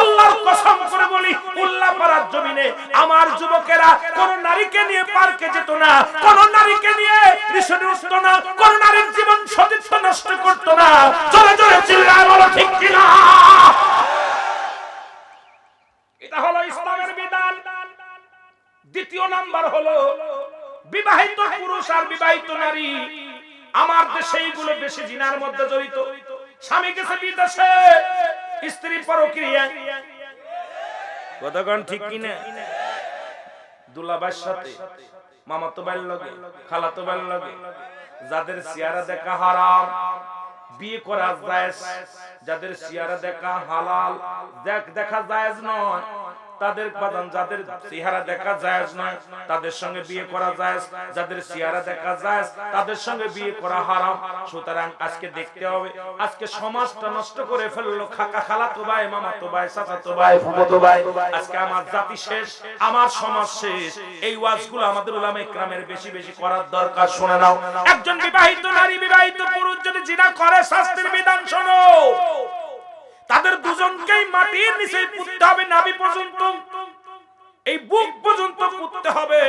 আল্লাহর কসম করে বলি, উল্লাহ পড়ার জমিনে আমার যুবকেরা কোন নারীকে নিয়ে পার্কে যেত না, কোন নারীকে নিয়ে রিসোর্টে উঠত না, কোন নারীর জীবন সতীত্ব নষ্ট করত না। জোরে জোরে চিল্লায় বলো ঠিক কিনা? এটা হলো ইসলামের বিধান। দ্বিতীয় নাম্বার হলো বিবাহিত পুরুষ আর বিবাহিত নারী। আমার দেশে এইগুলো বেশি জিনার মধ্যে জড়িত। স্বামী গেছে বিদেশে, স্ত্রী পরক্রিয়া, কতক্ষণ ঠিক কিনা? দুলাভাইয়ের সাথে, মামাতো ভাইয়ের লগে, খালাতো ভাইয়ের লগে, যাদের চেহারা দেখা হারাম বিয়ে করা জায়েজ, যাদের চেহারা দেখা হালাল দেখা জায়েজ নয়, তাদের বাদান যাদের চেহারা দেখা যায় না তাদের সঙ্গে বিয়ে করা যায়, যাদের চেহারা দেখা যায় তাদের সঙ্গে বিয়ে করা হারাম। সুতরাং আজকে দেখতে হবে, আজকে সমাজটা নষ্ট করে ফেললো কাকা খালাতো ভাই মামাতো ভাই চাচাতো ভাই ফুফাতো ভাই। আজকে আমার জাতি শেষ, আমার সমাজ শেষ। এই ওয়াজগুলো আমাদের উলামা ইকরামের বেশি বেশি করার দরকার। শুনে নাও, একজন বিবাহিত নারী বিবাহিত পুরুষ যদি জিনা করে শাস্তির বিধান শোনো। তাদের দুজনকেই মাটির নিচে পুঁততে হবে, নাভি পর্যন্ত, এই বুক পর্যন্ত পুঁততে হবে।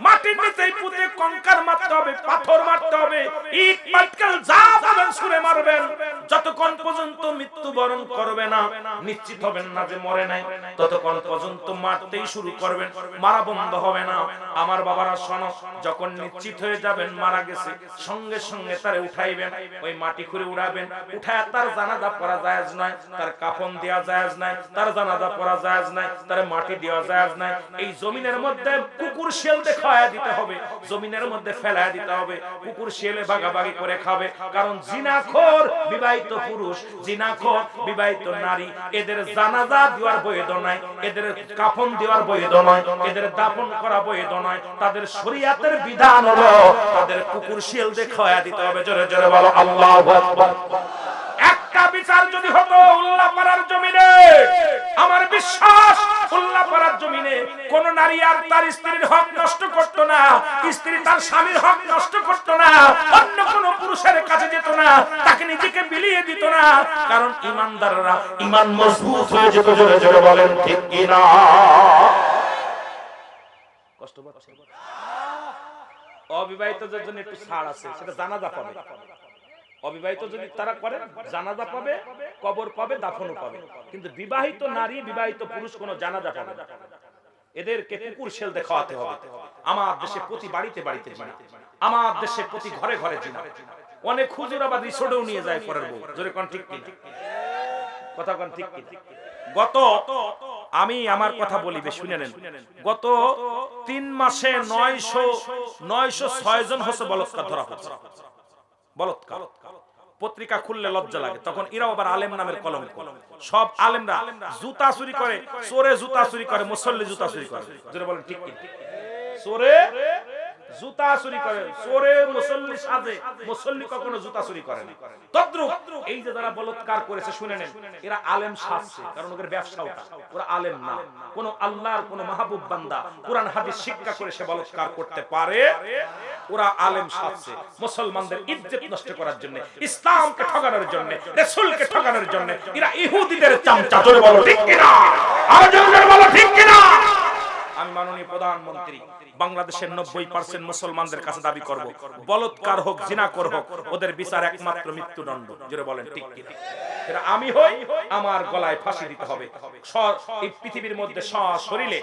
মাটির নিচে পুঁতে কঙ্কার মারতে হবে, পাথর মারতে হবে, ইট পাটকেল যা পাবেন ছুঁড়ে মারবেন। যতক্ষণ পর্যন্ত মৃত্যুবরণ করবে না, নিশ্চিত হবেন না যে মরে নাই, ততক্ষণ পর্যন্ত মারতেই শুরু করবেন, মারা বন্ধ হবে না। আমার বাবারা শোনো, যখন নিশ্চিত হয়ে যাবেন মারা গেছে, সঙ্গে সঙ্গে তারে উঠাইবেন, ওই মাটি খুঁড়ে উড়াবেন। উঠায় তার জানাজা পড়া জায়েজ নাই, তার কাফন দেওয়া জায়েজ নাই, তার জানাজা পড়া জায়েজ নাই, তার মাটি দেওয়া জায়েজ নাই। এই জমিনের মধ্যে কুকুর শিয়াল দেখায়া দিতে হবে, জমিনের মধ্যে ফেলায়া দিতে হবে, কুকুর শিয়ালে ভাগাভাগি করে খাবে। কারণ জিনাখোর বিবাহিত পুরুষ, জিনাখোর বিবাহিত নারী, এদের জানাজা দেওয়ার বৈধ নাই, এদের কাফন দেওয়ার বৈধ নয়, এদের দাফন করা বৈধ নয়। তাদের শরীয়তের বিধান হলো তাদের কুকুর শিয়াল দেখায়া দিতে হবে। জোরে জোরে বলো আল্লাহু আকবার। একটা বিচার যদি হতো উল্লাপাড়ার জমিনে, আমার বিশ্বাস উল্লাপাড়ার জমিনে কোন নারী আর তার স্ত্রীর হক নষ্ট করত না, স্ত্রী তার স্বামীর হক নষ্ট করত না, অন্য কোন পুরুষের কাছে যেত না, তাকে নিজেকে বিলিয়ে দিত না। কারণ ইমানদাররা ইমান মজবুত হয়ে যেত। জোরে জোরে বলেন ঠিক কি না? কষ্ট পাচ্ছে অবিবাহিতদের জন্য একটু ছাড় আছে, সেটা জানাজা পাবে। অবিবাহিত যদি তারা করে জানাজা পাবে, কবর পাবে, দাফনও পাবে। কিন্তু বিবাহিত নারী বিবাহিত পুরুষ কোনো জানাজা পাবে না। এদেরকে কুকুর শেল দেখাতে হবে। আমার দেশে প্রতি বাড়িতে বাড়িতে জিনা, আমার দেশে প্রতি ঘরে ঘরে জিনা। অনেক হুজুর আবার রিসোর্টেও নিয়ে যায় পরের বউ। জোরে কোন ঠিক কি কথা কোন ঠিক কি? গত আমি আমার কথা বলিবে শুনে নেন, গত 3 মাসে 906 জন হচ্ছে বলৎকার ধরা পড়ছে। বলৎকার পত্রিকা খুললে লজ্জা লাগে। তখন এরাও আবার আলেম নামের কলঙ্ক। সব আলেমরা জুতা চুরি করে, চোরে জুতা চুরি করে, মুসল্লি জুতা চুরি করে। জোরে বলেন ঠিক কি? চোরে জুতা চুরি করে, চোরে মুসল্লি সাজে, মুসল্লি কখনো জুতা চুরি করে না। তদ্রূপ এই যে যারা বলৎকার করেছে শুনে নেন, এরা আলেম সাজছে, কারণ ওদের ব্যবসা ওটা। ওরা আলেম না, কোন আল্লাহর কোন মাহবুব বান্দা কুরআন হাদিস শিক্ষা করে সে বলৎকার করতে পারে? ওরা আলেম সাজছে মুসলমানদের ইজ্জত নষ্ট করার জন্য, ইসলামকে ঠকানোর জন্য, রাসূলকে ঠকানোর জন্য। এরা ইহুদিদের চামচা। জোরে বলো ঠিক কি না? আর জোরে বলো ঠিক কি না? আমি মাননীয় প্রধানমন্ত্রী বাংলাদেশের 90% মুসলমানদের কাছে দাবি করব, বলৎকার হোক জিনাকর হোক, ওদের বিচার একমাত্র মৃত্যুদণ্ড। জোরে বলেন ঠিক কি? এরা আমি হই, আমার গলায় ফাঁসি দিতে হবে। এই পৃথিবীর মধ্যে শরীরে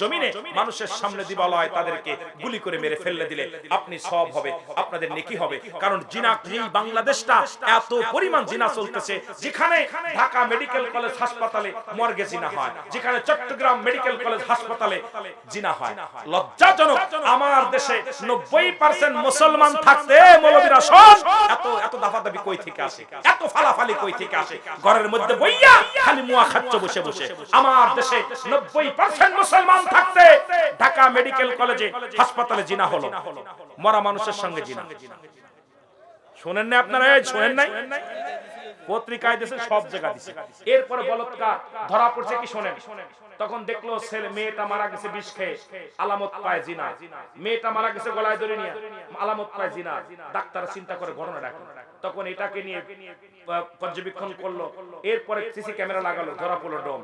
জমিনে মানুষের সামনে দিবালয় তাদেরকে গুলি করে মেরে ফেললে দিলে আপনি সব হবে, আপনাদের নেকি হবে। কারণ জিনা, এই বাংলাদেশটা এত পরিমাণ জিনা চলতেছে, যেখানে ঢাকা মেডিকেল কলেজ হাসপাতালে মর্গে জিনা হয়, যেখানে চট্টগ্রাম মেডিকেল কলেজ হাসপাতালে জিনা হয়। লজ্জাজনক, আমার দেশে 90% মুসলমান থাকতে মৌলবীরা সব এত দাফাদাফি কই থেকে আসে, এত ফালাফালি কই থেকে আসে? ঘরের মধ্যে বইয়া খালি মুয়া খাচ্ছ বসে বসে। আমার দেশে 90% মুসলমান থাকতে ঢাকা মেডিকেল কলেজে হাসপাতালে জিনা হলো, মরা মানুষের সঙ্গে জিনা। শুনেন না আপনারা? শুনেন নাই? পত্রিকায় দেশে সব জায়গা দিছে। এরপরে বলৎকার ধরা পড়ছে কি শোনেন, তখন দেখলো ছেলে মেয়েটা মারা গেছে বিষ খেয়ে, আলামত পায় জিনা। মেয়েটা মারা গেছে গলায় ধরে নিয়ে, আলামত পায় জিনা। ডাক্তার চিন্তা করে ঘটনা ডাকে, তখন এটাকে নিয়ে পর্যবেক্ষণ করলো। এরপরে সিসি ক্যামেরা লাগালো, ধরা পড়লো ডোম।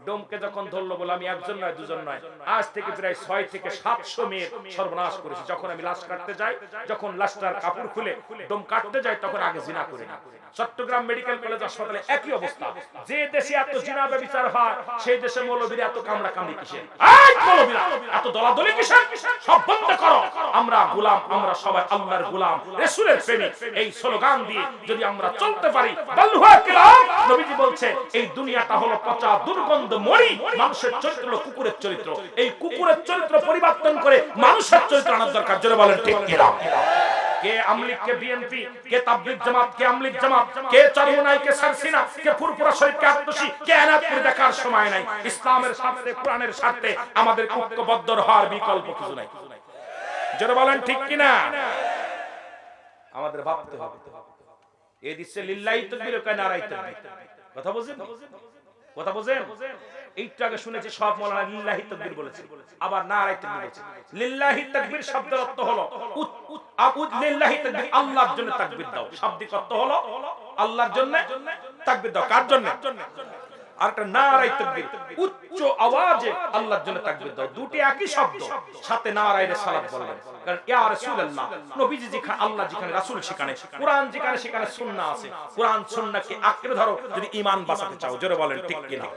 ডোমকে যখন ধরলো, বলে আমি একজন নয় দুজন নয়, আজ থেকে প্রায় 6 থেকে 700 মেয়ের সর্বনাশ করেছি। যখন আমি লাশ কাটতে যাই, যখন লাশটার কাপড় খুলে ডোম কাটতে যাই, তখন আগে জিনা করি না। চট্টগ্রাম মেডিকেল কলেজ হাসপাতালে একই অবস্থা। যে দেশে এত জিনা ব্যভিচার হয়, সেই দেশে মৌলবীরা এত কামড়া কামড়ি কিসের? এই মৌলবীরা এত দলাদলি কিসের? সব বন্ধ করো। আমরা গোলাম, আমরা সবাই আল্লাহর গোলাম, রাসূলের প্রেমিক। এই স্লোগান দিয়ে যদি আমরা চলতে পারি, বাল্লুহা কিরাম, নবীজি বলছে এই দুনিয়াটা হলো পচা দুর্গন্ধ মরি। মানুষের চরিত্র হলো কুকুরের চরিত্র। এই কুকুরের চরিত্র পরিবর্তন করে মানুষের চরিত্র আনার দরকার। জোরে বলেন ঠিক কিনা? কে আমলিগ কে বিএনপি, কে তাবলীগ জামাত, কে আমলিগ জামাত, কে চরমনাই, কে সারসিনা, কে ফুরফুরা শরীফ, কে আত্মসী, কে এনায়তপুর দেখার সময় নাই। ইসলামের স্বার্থে, কোরআনের স্বার্থে আমাদের ঐক্যবদ্ধ হওয়ার বিকল্প কিছু নাই। জোরে বলেন ঠিক কিনা? আমাদের ভাবতে হবে। এই দিচ্ছে লিল্লাহি তাকবীর, কয় নারায়ে তাকবীর। কথা বুঝেন? কথা বুঝেন? এইটা আগে শুনেছি সব মাওলানা লিল্লাহি তাকবীর বলেছে, আবার নারায়ে তাকবীর বলেছে। লিল্লাহি তাকবীর শব্দের অর্থ হলো লিল্লাহি তাকবীর, আল্লাহর জন্য তাকবীর দাও। শাব্দিক অর্থ হলো আল্লাহর জন্য তাকবীর দাও। কার জন্য? আর একটা নারায়ে তাকবীর, উচ্চ আওয়াজে আল্লাহর জন্য তাকবীর দাও। দুটি একই শব্দ, সাথে নারায়ে সালাত বললেন। কারণ ইয়া রাসূলুল্লাহ, নবীজি যেখানে আল্লাহ, যেখানে রাসূল সেখানে, কোরআন যেখানে সেখানে সুন্নাহ আছে। কোরআন সুন্নাহকে আঁকড়ে ধরো যদি ঈমান বাঁচাতে চাও। জোরে বলেন ঠিক কিনা?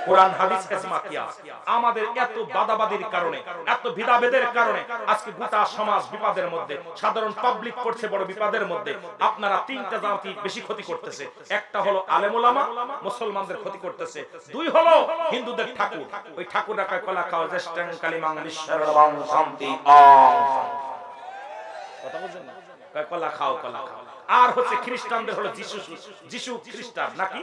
কোরআন হাদিস ইজমা কিয়াস। আমাদের এত বাদাবাদির কারণে, এত বিদাভেদের কারণে আজকে গোটা সমাজ বিপদের মধ্যে, সাধারণ পাবলিক পড়ছে বড় বিপদের মধ্যে। আপনারা তিনটা জাতি বেশি ক্ষতি করতেছে। একটা হলো আলেম ওলামা, মুসলমানদের ক্ষতি করতেছে। দুই হলো হিন্দুদের ঠাকুর। ওই ঠাকুর রাখায় কলা খাও, জ্যেষ্ঠং কালিমাং বিশ্বের রবাং শান্তি কথা বুঝেন না? কলা খাও, কলা খাও। আর হচ্ছে খ্রিস্টানদের হলো যিশু, যিশু খ্রিস্টান নাকি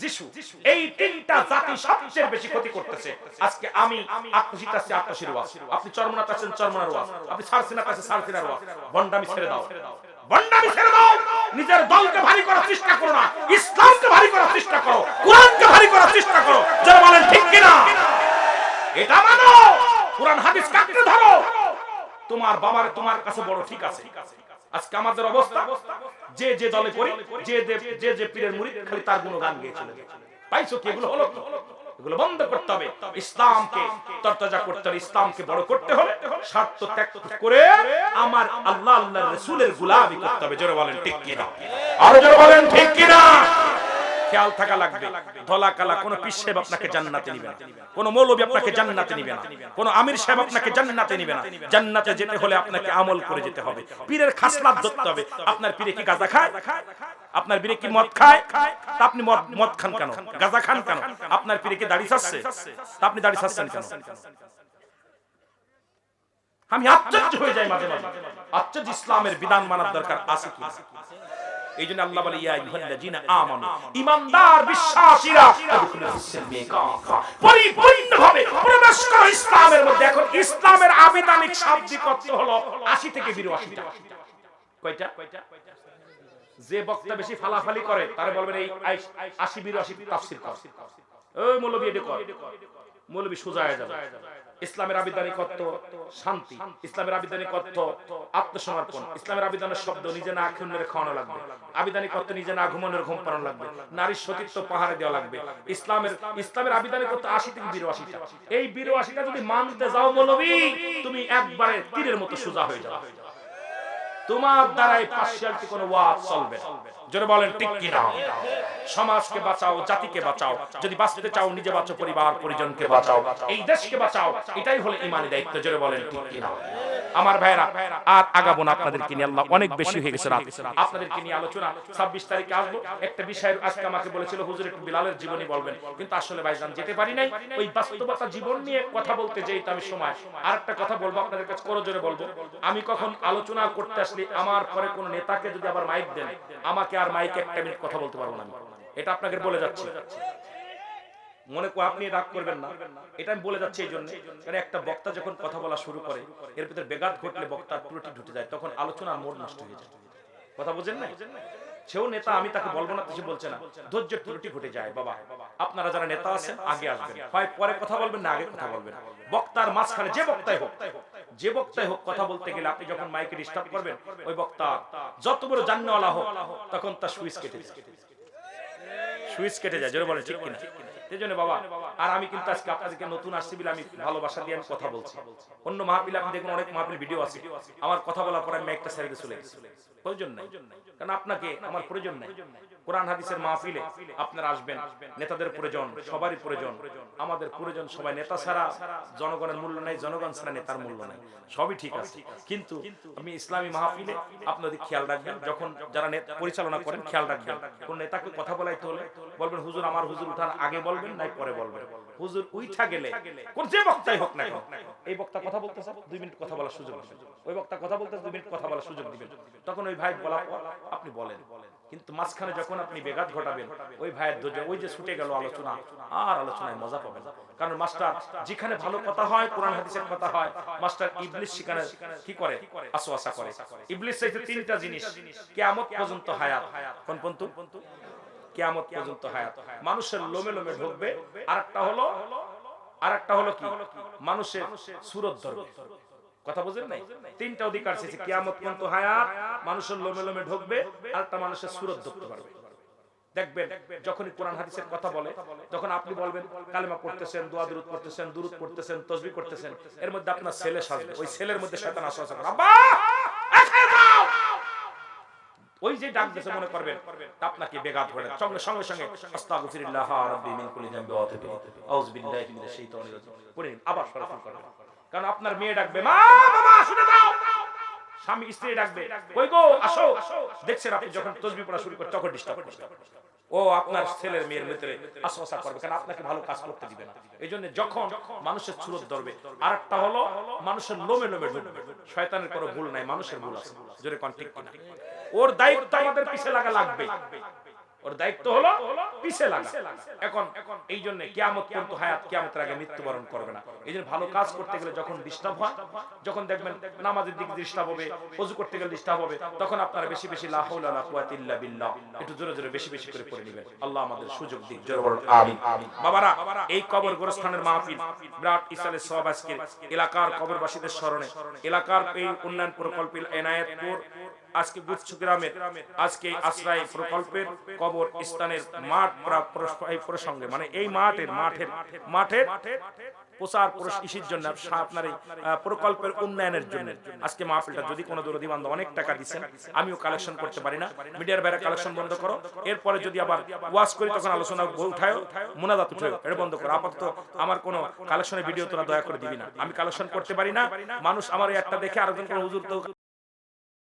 যিশু। এই তিনটা জাতি সবচেয়ে বেশি ক্ষতি করতেছে। আজকে আমি আত্মশীত আছে, আত্মশীর ওয়াজ। আপনি চরমনাত আছেন, চরমনার ওয়াজ। আপনি সারসিনাত আছে, সারসিনার ওয়াজ। বন্ডামি ছেড়ে দাও, বন্ডামি ছেড়ে দাও। নিজের দলকে ভারী করার চেষ্টা করো না, ইসলামকে ভারী করার চেষ্টা করো, কোরআনকে ভারী করার চেষ্টা করো। যারা বলেন ঠিক কিনা? এটা মানো, কোরআন হাদিস কাটতে ধরো। তোমার বাবার তোমার কাছে বড়, ঠিক আছে। আজকে আমাদের অবস্থা, যে যে দলে করি, যে যে পীরের মুরিদ, খালি তার গুণগান গেয়ে চলে যায়। পাইছো কি? এগুলো হলো, এগুলো বন্ধ করতে হবে। ইসলামকে তরতাজা করতে হবে, ইসলামকে বড় করতে হবে। স্বার্থ ত্যাগ করে আমার আল্লাহ, আল্লাহর রাসূলের গোলামি করতে হবে। জোরে বলেন ঠিক কিনা? আর জোরে বলেন ঠিক কিনা? খেয়াল থাকা লাগবে। ধলা কালা কোন পীর সাহেব আপনাকে জান্নাতে নিবে না, কোন মৌলবী আপনাকে জান্নাতে নিবে না, কোন আমির সাহেব আপনাকে জান্নাতে নিবে না। জান্নাতে যেতে হলে আপনাকে আমল করে যেতে হবে। পীরের খাসলাত ধরতে হবে। আপনার পীরে কি গাঁজা খায়? আপনার পীরে কি মদ খায়? তা আপনি মদ খান কেন? গাঁজা খান কেন? আপনার পীরে কি দাড়ি ছাড়ছে? তা আপনি দাড়ি ছাড়ছেন কেন? আমি আশ্চর্য হয়ে যাই মাঝে মাঝে। আশ্চর্য, ইসলামের বিধান মানার দরকার আছে কি? এইজন্য আল্লাহ বলে ইয়া আইয়ুহাল্লাযিনা আমানু, ঈমানদার বিশ্বাসীরা পরিপূর্ণভাবে প্রবেশ করো ইসলামের মধ্যে। এখন ইসলামের আবিধানিক শাব্দিক অর্থ হলো 80 থেকে 82 টা। কয়টা? যে বক্তা বেশি ফালাফালি করে তারে বলবেন এই 80-82 তাফসীর কর। ওই মৌলবী এটা কর, মৌলবী সোজা হয়ে যাবে। ইসলামের আবিধানিক অর্থ শান্তি, ইসলামের আবিধানিক অর্থ আত্মসমর্পণ, ইসলামের আবিধানের শব্দ নিজে না খেয়ে খাওয়ানো লাগবে, আবিধানিক অর্থ নিজে না ঘুমানোর ঘুম পাড়ানো লাগবে, নারীর সতীত্ব পাহাড়ে দেওয়া লাগবে। ইসলামের আবিধানিক অর্থ 80 থেকে 82 টা। এই 82 টা যদি মানতে যাও মৌলবী, তুমি একবারে তীরের মতো সোজা হয়ে যাবে। তোমার দ্বারাই পার্সিয়ালিটি কোনো ওয়াজ চলবে না। জোরে বলেন ঠিক কিনা? সমাজকে বাঁচাও, জাতিকে বাঁচাও। যদি বাঁচতে চাও নিজে বাঁচো, পরিবার পরিজনকে বাঁচাও, এই দেশকে বাঁচাও। এটাই হলো ঈমানি দায়িত্ব। জোরে বলেন ঠিক কিনা? আমার ভাইরা, আর আগাবো না আপনাদেরকে নিয়ে, আল্লাহ অনেক বেশি হয়ে গেছে রাত। আপনাদেরকে নিয়ে আলোচনা 26 তারিখে আসবো। একটা বিষয় আজকে আমাকে বলেছিল হুজুর একটু বিলালের জীবনী বলবেন, কিন্তু আসলে ভাইজান যেতে পারি নাই। ওই বাস্তবতা জীবন নিয়ে কথা বলতে যেই আমি সময় আর একটা কথা বলবো আপনাদের কাছে, করো জোরে বলবো। আমি কখন আলোচনা করতে আসলে আমার পরে কোন নেতাকে যদি আবার মাইক দেন, আমাকে আর মাইকে একটা মিনিট কথা বলতে পারবো না। এটা আপনাকে বলে যাচ্ছি, মনে কো আপনি রাগ করবেন না। এটা আমি বলে যাচ্ছি এই জন্য, কারণ একটা বক্তা যখন কথা বলা শুরু করে, এর ভিতরে বেঘাত ঘটলে বক্তার ত্রুটি ঢুকে যায়, তখন আলোচনার মোড় নষ্ট হয়ে যায়। কথা বুঝেন না? সেও নেতা, আমি তাকে বলবো না, সে বলছে না, ধৈর্যের ত্রুটি ঘটে যায়। বাবা, আপনারা যারা নেতা আছেন আগে আসবেন, হয় পরে কথা বলবেন না আগে কথা বলবেন। বক্তার মাঝখানে যে বক্তাই হোক কথা বলতে গেলে আপনি যখন মাইকে ডিস্টার্ব করবেন, ওই বক্তা যত বড় জান্নাওয়ালা হোক, তখন তার সুইচ কেটে যায়। জোরে বলে ঠিক কিনা? সেজন্য বাবা, আর আমি কিন্তু আজকে আপনাদেরকে নতুন আসছি বলে আমি ভালোবাসা দিয়ে আমি কথা বলছি। অন্য মাহফিলে আপনি দেখুন, অনেক মাহফিল ভিডিও আছে, আমার কথা বলার পর আমি মাইকটা সাইডে চলে গেছি। প্রয়োজন নাই, কারণ আপনাকে আমার প্রয়োজন নাই। কোরআন হাদিসের মাহফিলে আপনারা আসবেন, নেতাদের প্রয়োজন, সবারই প্রয়োজন। আমাদের প্রয়োজন সবাই। নেতা ছাড়া জনগণের মূল্য নাই, জনগণ ছাড়া নেতার মূল্য নাই। সবই ঠিক আছে, কিন্তু আমি ইসলামী মাহফিলে আপনাদের খেয়াল রাখবেন, যখন যারা পরিচালনা করেন খেয়াল রাখবেন, কোন নেতাকে কথা বলাইতে হলে বলবেন হুজুর, আমার হুজুর উঠান আগে বলবেন, বলবেন নাই পরে বলবেন। হুজুর উইঠা গেলে কোন যে বক্তাই হোক না কেন, এই বক্তা কথা বলতেছে 2 মিনিট কথা বলার সুযোগ দিবেন, ওই বক্তা কথা বলতেছে 2 মিনিট কথা বলার সুযোগ দিবেন, তখন ওই ভাই বলার পর আপনি বলেন। কিন্তু মাঝখানে যখন আপনি বেঘাত ঘটাবেন, ওই ভাইয়ের ধৈর্য ওই যে ছুটে গেল আলোচনা, আর আলোচনায় মজা পাবেন না। কারণ মাস্টার যেখানে ভালো কথা হয়, কোরআন হাদিসের কথা হয়, মাস্টার ইবলিস সেখানে কি করে? আসওয়াসা করে। ইবলিস চাইতে 3টা জিনিস, কিয়ামত পর্যন্ত হায়াত। কোন পর্যন্ত? কিয়ামত পর্যন্ত হায়াত। মানুষের লোমে লোমে ঢুকবে। আরেকটা হলো কি? মানুষের সুরত ধরবে। কথা বুঝেন নাই? 3টা অধিকার আছে, কিয়ামত পর্যন্ত হায়াত, মানুষের লোমে লোমে ঢুকবে, আরেকটা মানুষের সুরত ধরতে পারবে। দেখবেন যখনই কোরআন হাদিসের কথা বলে, যখন আপনি বলবেন কালেমা পড়তেছেন, দোয়া দুরূদ পড়তেছেন, দুরূদ পড়তেছেন, তাসবিহ করতেছেন, এর মধ্যে আপনার ছেলে সাজবে, ওই ছেলের মধ্যে শয়তান আসওয়াসা করে, আব্বা এখানে যাও, ওই যে ডাক দিতে মনে করবেন আপনাকে বেঘাত করে সঙ্গে সঙ্গে সঙ্গে আস্তাগফিরুল্লাহ রাব্বি মিন কুল্লি যামবি ওয়া আতুবু ইলাইহি আউযু বিল্লাহি মিনাশ শাইতানির রাজিম পড়ে আবার সরাসরি করবেন। কারণ আপনার মেয়ে ডাকবে, মা বাবা শুনে দাও, স্বামী স্ত্রী ডাকবে, কই গো আসো, দেখছেন আপনি যখন তাসবিহ পড়া শুরু করেন তখন ডিস্টার্ব করবে, ও আপনার ছেলের মেয়ের ভিতরে আসওয়াসা করবে, কারণ আপনাকে ভালো কাজ করতে দিবে না। এইজন্য যখন মানুষের সুরত ধরবে, আরেকটা হলো মানুষের লোমে লোমে ঢুকবে। শয়তানের কোনো ভুল নাই, মানুষের ভুল আছে। জোরে কোন ঠিক কিনা? ওর দায়িত্ব আমাদের পিছে লাগা লাগবে, ওর দায়িত্ব হলো পিছে লাগা। এখন এই জন্য কিয়ামত পর্যন্ত হায়াত, কিয়ামতের আগে মৃত্যুবরণ করবে না। এই জন্য ভালো কাজ করতে গেলে যখন ডিস্টার্ব হয়, যখন দেখবেন নামাজের দিকে ডিস্টার্ব হবে, ওযু করতে গেলে ডিস্টার্ব হবে, তখন আপনারা বেশি বেশি লা হাওলা ওয়ালা কুওয়াতা ইল্লা বিল্লাহ একটু জোরে জোরে বেশি বেশি করে পড়ে নেবেন। আল্লাহ আমাদের সুযোগ দিক। জোরে বলুন আমিন। বাবারা, এই কবর গোরস্থানের মাহফিল বিরাট ইসালে সওয়াব, আজকে এলাকার কবরবাসীদের স্মরণে, এলাকার এই উন্নয়ন প্রকল্প এনায়েতপুর, আজকে গুচ্ছ গ্রামের আজকে আশ্রয় প্রকল্পের কবর স্থানের মাঠ প্রসঙ্গে, মানে এই মাঠের প্রচার প্রসারের জন্য, আপনার এই প্রকল্পের উন্নয়নের জন্য আজকে মাহফিলটা, যদি কোনো দরদি বান্ধব অনেক টাকা দিচ্ছেন, আমিও কালেকশন করতে পারি না, মিডিয়ার বাইরে কালেকশন বন্ধ করো, এরপরে যদি আবার ওয়াজ করি তখন আলোচনা উঠায়, মুনাজাত উঠায়, এটা বন্ধ করো। আপাতত আমার কোনো কালেকশনের ভিডিও তোরা দয়া করে দিবি না, আমি কালেকশন করতে পারি না। মানুষ আমার একটা দেখে আরেকজন হুজুর তো